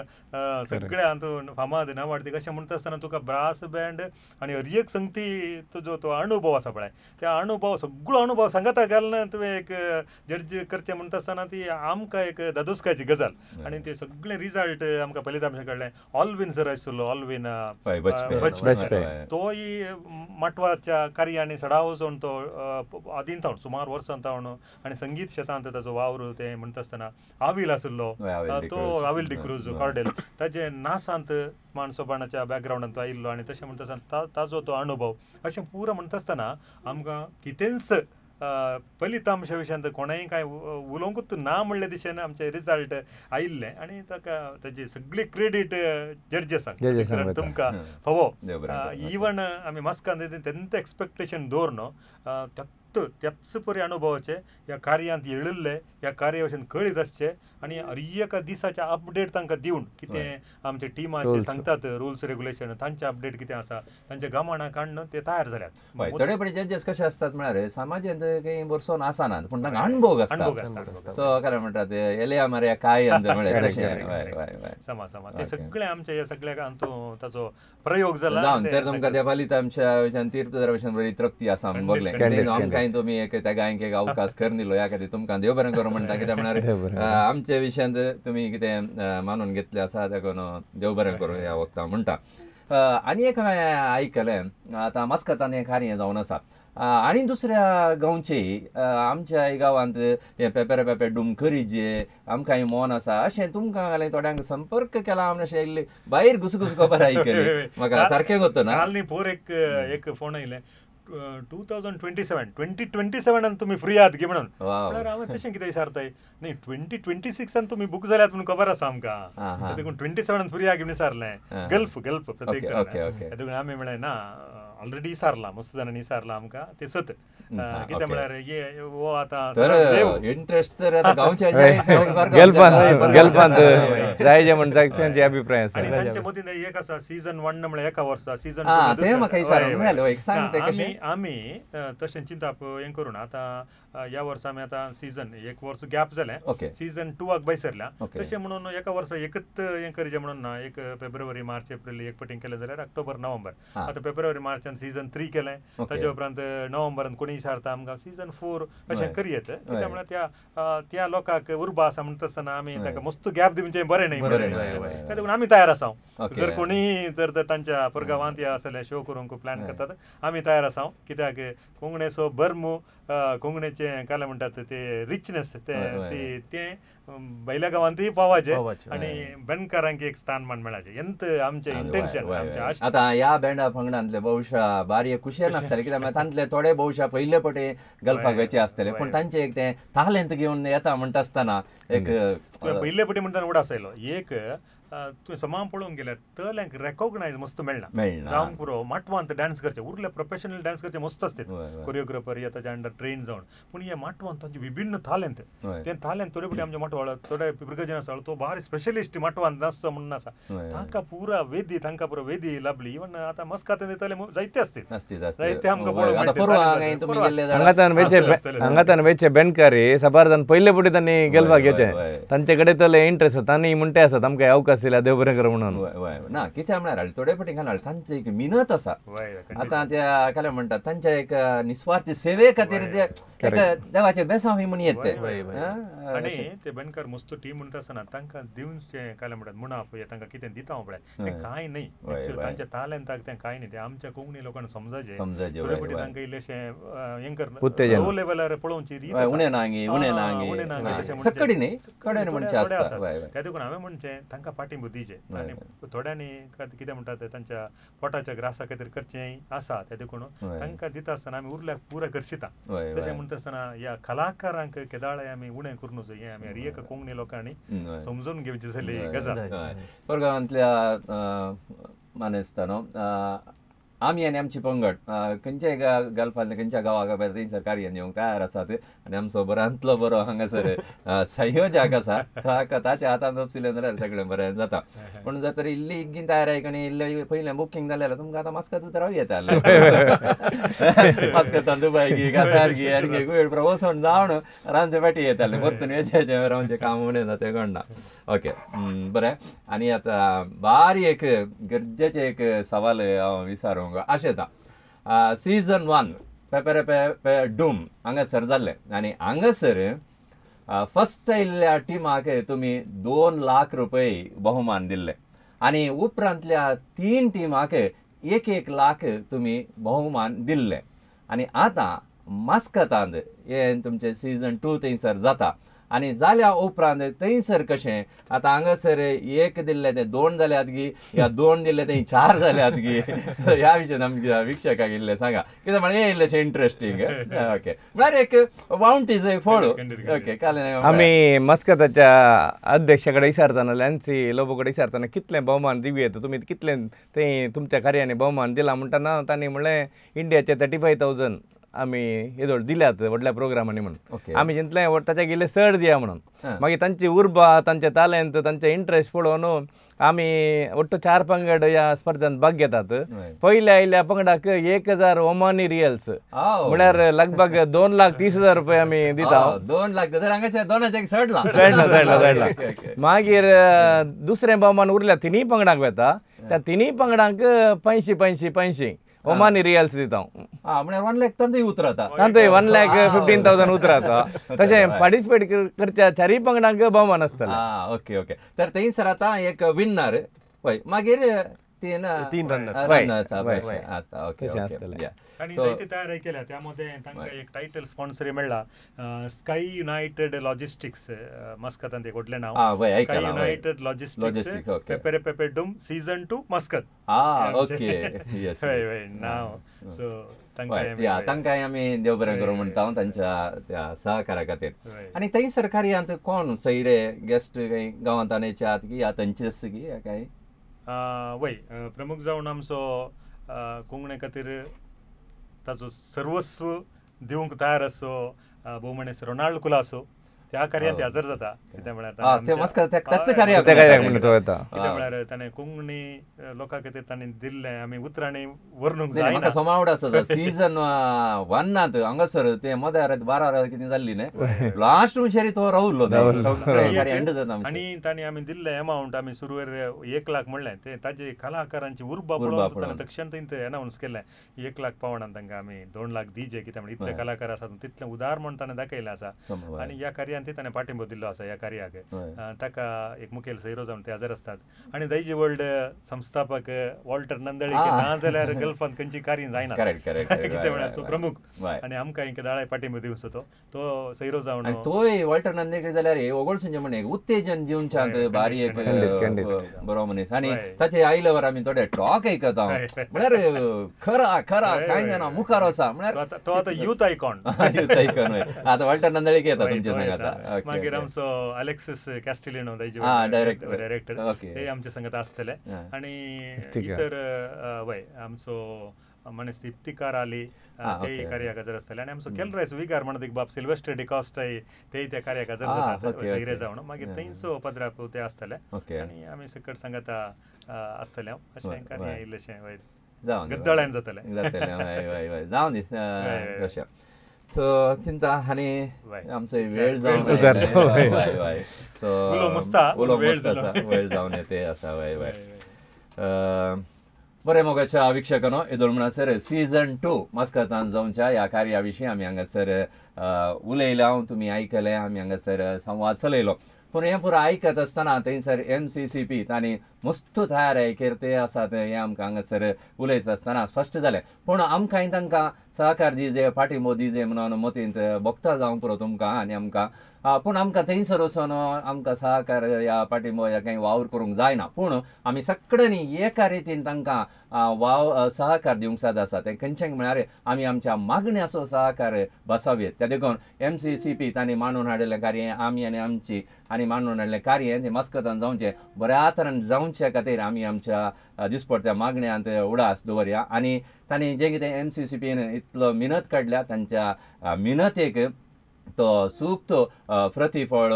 सगळ्या हातूंत फामाद नावाडती अशें म्हणटा आसतना तुका ब्रास बँड आनी हर एक संगती तुजो तो अनुभव आसा पळय त्या अनुभव सगळो अनुभव सांगाता घालना तुवें एक जड्ज करचें म्हणटा आसतना ती आमकां एक धादोसकायची गजाल आनी ते सगळे रिजल्ट आमकां पयलीं कळ्ळें ऑलविन सर आशिल्लो ऑलविन तोय माटवाच्या कार्यांनी सडाव वचून तो आदीन तावन सुमार वर्सां तावन आनी संगीत क्षेत्रांत ताचो वावर ते म्हणटा आसतना आविल आशिल्लो तो आविल डिक्रूज कॉर्डेल ताचे नासांत माणसोबाणाच्या बॅकग्रावंडांत तो आयिल्लो आनी तशें म्हणटा आसतना ताचो तो अनुभव अशें पुरो म्हणटा आसतना आमकां कितेंच फलितांशा विशयान कोणाय काय उलोवंकूच ना म्हणले दिशेन आमचे रिजल्ट आयिल्ले आनी ताका ताची सगळी क्रेडीट जड्जसांक तुमकां फावो इवन आमी मस्कान तेंत एक्सपेक्टेशन दवरनो त्याच परी अनुभवाचे ह्या कार्यांत येळिल्ले ह्या कार्या विशयान कळीत आसचे आनी हर एका दिसाचे अपडेट तांकां दिवन कितें आमचे टिमाचे सांगतात रुल्स रेग्युलेशन तांचे अपडेट कितें आसा तांचे गमाणा काडून ते तयार जाल्यात थोडे पडे जजेस कशे असतात म्हळ्यार समाजांत काही बरसोन आसनात पूण तांकां अणभव आसता सो काय म्हणटात एलिया मारया काय समा ते सगळे आमचे ह्या सगळ्या हातूंत ताचो प्रयोग जाला जावन तर तुमकां त्या फलितांशा विशयान तीर्थ विशयान बरी तृप्ती आसा बगलें आमकां तुमी त्या गायक एक अवकाश करनिलो ह्या खातीर तुमकां देव बरें करूं म्हणटा कित्याक म्हळ्यार आमच्या विशयांत तुमी कितें मानून घेतलें आसा देखून देव बरें करूं ह्या वक्ताक म्हणटा आनी एक हांवें आयकलें आतां मस्कतान एक कार्य जावन आसा आनी दुसऱ्या गांवचेय आमच्या गांवांत हे पेपे डुमकरी जे आमकां मोन आसा अशें तुमकां घालें थोड्यांक संपर्क केला आमी अशें भायर घुसघुस खबर आयकली म्हाका सारकें गोत्तो ना न्ही पोर एक फोन आयले 2027 तुम्ही फ्री आहात गे म्हणून हांवें तशें कितें विचारताय न्ही 2026 तुम्ही बूक जाल्यात म्हणून खबर आसा आमकां देखून 27 फ्री आहा विचारलें गल्फ प्रत्येक देखून आमी म्हळें ना ऑलरेडी विचारला मस्त जाणांनी विचारला आमकां ते सत कितें म्हळ्यार ये वो आतां इंट्रस्ट तर जाय जे म्हणटा तांचे अभिप्राय आसा आनी तांचे मदीं एक आसा सीझन 1 म्हळ्यार एका वर्सा सीझन 2 आमी तशें चिंता हें करून आतां ह्या वर्सा आमी आतां सीझन एक वर्स गॅप जालें सीझन 2 बैसरल्या तशें म्हणून एका वर्सा एकच हें करचें म्हणून ना एक फेब्रुवारी मार्च एप्रील एक पटीन केलें जाल्यार ऑक्टोबर नोव्हेंबर आतां फेब्रुवारी मार्चान सीझन 3 केलें ताचे उपरांत नोव्हेंबरांत कोणी विचारता आमकां सीझन 4 अशें करयेत कित्याक म्हळ्यार त्या लोकांक उर्बा आसा म्हणटा आसतना आमी ताका मस्त गॅप दिवचें बरें न्ही त्या देखून आमी तयार आसा जर कोणी जर तांच्या परगांवांत या असले शो करूंक प्लॅन करतात आमी तयार आसा कित्याक कोंकणीचो बर्मू कोंकणीचे काय म्हणटात ते रिचनेस ते बैल्या गांवांतूय पावाचे आनी बेणकारांक एक स्थानमान मेळाचें एंत आमचें इंटेंशन आतां ह्या बँडा पंगडांतले भौशा बारी खुशेन आसताले कित्याक तांतले थोडे भौशा पयले पटे गल्फाक वयचे आसतले पूण तांचे एक तें तालेंत घेवन येता म्हणटा आसतना एक पयले पटी म्हणटा उडो आसलो एक तुवें समान पळोवंक गेल्यार तल्यांक रेकॉग्नायज मस्त मेळना जावंक पुरो माटवांत डान्स करचे उरले प्रोफेशनल डान्स करचे मस्त आसतात कोरियोग्राफर या ताच्या अंडर ट्रेन जावन पूण हे माटवांत तांचे विभिन्न तालेंत ते तालेंत थोडे पटी आमचे माटवाळ थोडे भुरगेजन आसा तो भारी स्पेशलिस्ट माटवांत नाचचो म्हणून आसा तांकां पुरा वेदी तांकां पुरो वेदी लाभली इवन आतां मस्कातान येताले जायते आसतात जायते आमकां हांगाच्यान वेचे बेणकारी सबारदान पयले पटी तांणी गेलपाक घेवचे तांचे कडेन तले इंट्रस्ट आसा तांणी म्हणटे आसात आमकां अवकाश दिला देव बरें कर म्हणून ना कित्याक म्हळ्यार थोडे पटी घालनात तांचे एक मिनत आसा आतां त्या काय म्हणटात तांच्या एक निस्वार्थी सेवे खातीर ते देवाचे बेसांव म्हूण येते आनी ते बेणकार मस्त टीम म्हणटा आसतना तांकां दिवचे काय म्हणटात मुनाफ तांकां कितें दिता पळय तें कांय न्ही तांच्या तालेंताक तें कांय न्ही तें आमच्या कोंकणी लोकांक समजाचें थोडे पटी तांकां इल्लेशें हें कर लो लेवलार पळोवची रीत उणे नांगी तशें म्हणटा त्या देखून हांवें म्हणचें तांकां पाठिंबो दिजे आनी थोड्यांनी कितें म्हणटात तांच्या पोटाच्या ग्रासा खातीर करचें आसा ते देखून तांकां दिता आसतना आमी उरल्याक पुराय करशिता तशें म्हणटा आसतना ह्या कलाकारांक केदाळे आमी उणें करूं नजो हें आमी हर एक कोंकणी लोकांनी समजून घेवची जाली गजाल परगांवांतल्या मानेस्ता न्हू आमी आनी आमची पंगड खंयच्याय घालपाक खंयच्या गांवाक थंयसर कार्यान येवंक तयार आसात आनी आमचो बऱ्यांतलो बरो हांगासर संयोजक आसा ताच्या हातान तपशिलें जाल्यार सगळें बरें जाता पूण जर तर इल्ली इग्गीन तयार आयकनी इल्लें पयलें बुकींग जालें जाल्यार तुमकां आतां मस्कत रावं येता मस्कतान दुबय गी कातार गी आनी गी वेळ वचून जावन रांदचे फाटी येताले परतून वेचें रावचें काम उणें ना तें कळना ओके बरें आनी आतां बारी एक गरजेचें एक सवाल हांव विचारूंक आशेता सीझन 1 पेपरे डूम हांगासर जाल्लें आनी हांगासर फर्स्ट आयिल्ल्या टिमाक तुमी 2 लाख रुपये भोवमान दिल्ले आनी उपरांतल्या 3 टिमाक 1 लाख तुमी भोवमान दिल्ले आनी आतां मस्कतांत हें तुमचें सीझन 2 थंयसर जाता आनी जाल्या उपरांत थंयसर कशें आतां हांगासर 1 दिल्ले ते 2 जाल्यात गी या 2 दिल्ले ते 4 जाल्यात गी ह्या विशयान आमच्या विक्षकाक इल्लें सांगा कित्याक म्हळ्यार हें इल्लेशें इंट्रस्टींग ओके म्हळ्यार एक वाउंटीज फोडू ओके काले आमी मस्कताच्या अध्यक्षाकडे विचारतना लॅन्सी लोबोकडे विचारतना कितलें भोवमान दिवं येता तुमी कितलें तें तुमच्या कार्यानी भोवमान दिलां म्हणटना तांणी म्हणलें इंडियाचे 35,000 आमी येदोळ दिल्यात व्हडल्या प्रोग्रामांनी म्हणून आमी चिंतलें ताच्या गेले चड दिया म्हणून मागीर तांची उर्बा तांचे टॅलंट तांचे इंट्रस्ट पळोवन आमी ಒಟ್ಟು 4 पंगड ह्या स्पर्धांत भाग घेतात पयले आयिल्ल्या पंगडाक 1000 ओमानी रियल्स म्हळ्यार लगभग 2,30,000 रुपये आमी दिता 2 लाख हांगाच्या दोनाचे चडला मागीर दुसरें भोवमान उरल्या 3 पंगडांक वेता त्या 3 पंगडांक 85 ओमानी रियल्स दिता म्हळ्यार 1 लाख तांतूय उतरता 1,15,000 उतरता तशें पार्टिसिपेट करच्या 4 पंगडांक भोवमान आसतलें ओके ओके तर थंयसर आतां एक विन्नर पळय मागीर 3 रनर्स आसता ओके आणि जायते तयारी केल्या त्यामध्ये तांकां एक टायटल स्पॉन्सरी मेळ्ळा स्काय युनायटेड लॉजिस्टिक्स मस्कतांत एक व्हडलें नांव स्काय युनायटेड लॉजिस्टिक्स पेपरे डूम सीझन 2 मस्कत ओके हय नांव सो तांकांय आमी देव बरें करूं म्हणटा तांच्या त्या सहकार्या खातीर आनी थंयसर कार्यांत कोण सैरे गेस्ट काही गांवांतल्याच्यात की तांचेच की काय वय प्रमुख जावन आमचो कोंकणी खातीर ताचो सर्वस्व दिवंक तयार असो भोवमणेस रोनाल्ड कुलासो त्या कार्यांत हजर जाता कित्याक म्हळ्यार ताणें कोंकणी लोकां खातीर ताणें दिल्लें आमी उतरांनी वर्णूंक जायना सोमावड आसा सीझन 1 हांगासर ते मदार 12 कितें जाल्ली न्ही लास्ट शेरी तो रावलो आनी ताणें आमी दिल्ले एमावंट आमी सुरवेर 1 लाख म्हणलें ते ताजे कलाकारांची उर्बा पळोवन ताणें तक्षण थंय एनावन्स केलें 1 लाख पावंडान तांकां आमी 2 लाख दिजे कित्याक म्हळ्यार इतले कलाकार आसात तितलें उदार म्हण ताणें दाखयलें आसा आनी ह्या कार्यान ताणें पाठिंबो दिल्लो आसा ह्या कार्याक ताका एक मुखेल सैरो जावन ते हजर आसतात आनी दैजी वर्ल्ड संस्थापक वॉल्टर नंदळी ना जाल्यार गल्फांत खंयची कार्य जायना कितें म्हळ्यार तो प्रमुख आनी आमकां एक दाळे पाठिंबो दिवचो तो सैरो जावन तोय वॉल्टर नंदळी जाल्यार वगळसून म्हणजे उत्तेजन दिवच्यात बारी एक बरो मनीस आनी ताचे आयल्यावर आमी थोडे टॉक आयकता म्हळ्यार खरा कांय जाणा मुखार आसा म्हळ्यार तो आतां यूथ आयकॉन आतां वॉल्टर नंदळीक येता तुमचे सांगात मागीर आमचो अलेक्सिस कॅस्टिलिनो डायरेक्टर ते आमचे संगत आसतले आनी इतर वय आमचो मनीस इफ्तिकार आली ते कार्याक हजर आसतले आनी आमचो केलरायस विगार म्हणत एक बाब सिल्वेस्टर डिकॉस्टाय ते त्या कार्याक हजर जातात सैरे जावन मागीर थंयचो पदराप ते आसतले आनी आमी सकट सांगत आसतले अशें कार्य इल्लेशें वय गद्दळ्यान जातलें जावन दी तशें सो चिंता आनी आमचो वेळ जावन सो वेळ जावन येते आसा वय बरें मोगाच्या विक्षकानो येदोळ म्हणसर सीझन 2 मस्कतांत जावच्या ह्या कार्या विशीं आमी हांगासर उलयल्या तुमी आयकलें आमी हांगासर संवाद चलयलो पूण हें पुरो आयकत आसतना थंयसर MCCP तांणी मस्त तयार केर ते आसात हें आमकां हांगासर उलयत आसतना स्पश्ट जालें पूण आमकां तांकां सहकार दिजे पाठिंबो दिजे म्हणून मतींत बघता जावंक पुरो तुमकां आनी आमकां पूण आमकां थंयसर वचून आमकां सहकार या पाठिंबो या काही वावर करूंक जायना पूण आमी सगळ्यांनी एका रितीन तांकां सहकार दिवंक साद आसा तें खंयचें म्हळ्यार आमी आमच्या मागण्याचो सहकार बसोवेत त्या देखून MCCP तांणी मांडून हाडिल्लें कार्य आमी आनी आमची आनी मांडून हाडिल्लें कार्य तें मस्कतान जावचें बऱ्या तरेन जावचे खातीर आमी आमच्या दिसपट्ट्या मागण्यांत उडास दवरया आनी तांणी जें कितें MCCPन इतलो मिनत काडल्या तांच्या मिनतेक तो सूक्त प्रतिफळ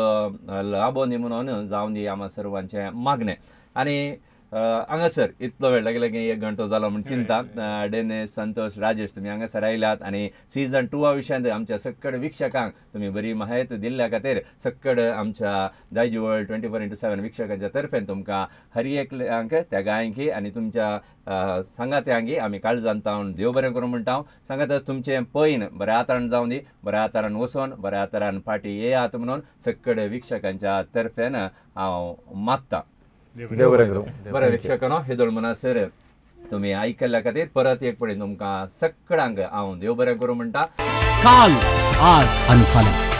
लाबो दी म्हणून जावन दी आम्हा सर्वांचें मागणें आनी हांगासर इतलो वेळ लागला की 1 घंटो जालो म्हण चिंता डेनिस संतोष राजेश तुमी हांगासर आयल्यात आनी सीझन 2 विशयांत आमच्या सक्कड विक्षकांक तुमी बरी माहिती दिल्ल्या खातीर सक्कड आमच्या दायजी वर्ल्ड 24/7 विक्षकांच्या तर्फेन तुमकां हर एकल्यांक त्या गायकी आनी तुमच्या सांगात्यांकी आमी काळजान तावन देव बरें करूं म्हणटा सांगातच तुमचें पैन बऱ्या तरान जावन दी बऱ्या तरान वचोन बऱ्या तरान फाटी येयात म्हणून सक्कड विक्षकांच्या तर्फेन हांव मागतां देव बरें करूं बरें विक्षकांनो हेदोळ मनासर तुमी आयकल्ल्या खातीर परत एक फावटी तुमकां सगळ्यांक हांव देव बरें करूं म्हणटा काल आज आणि फाल्यां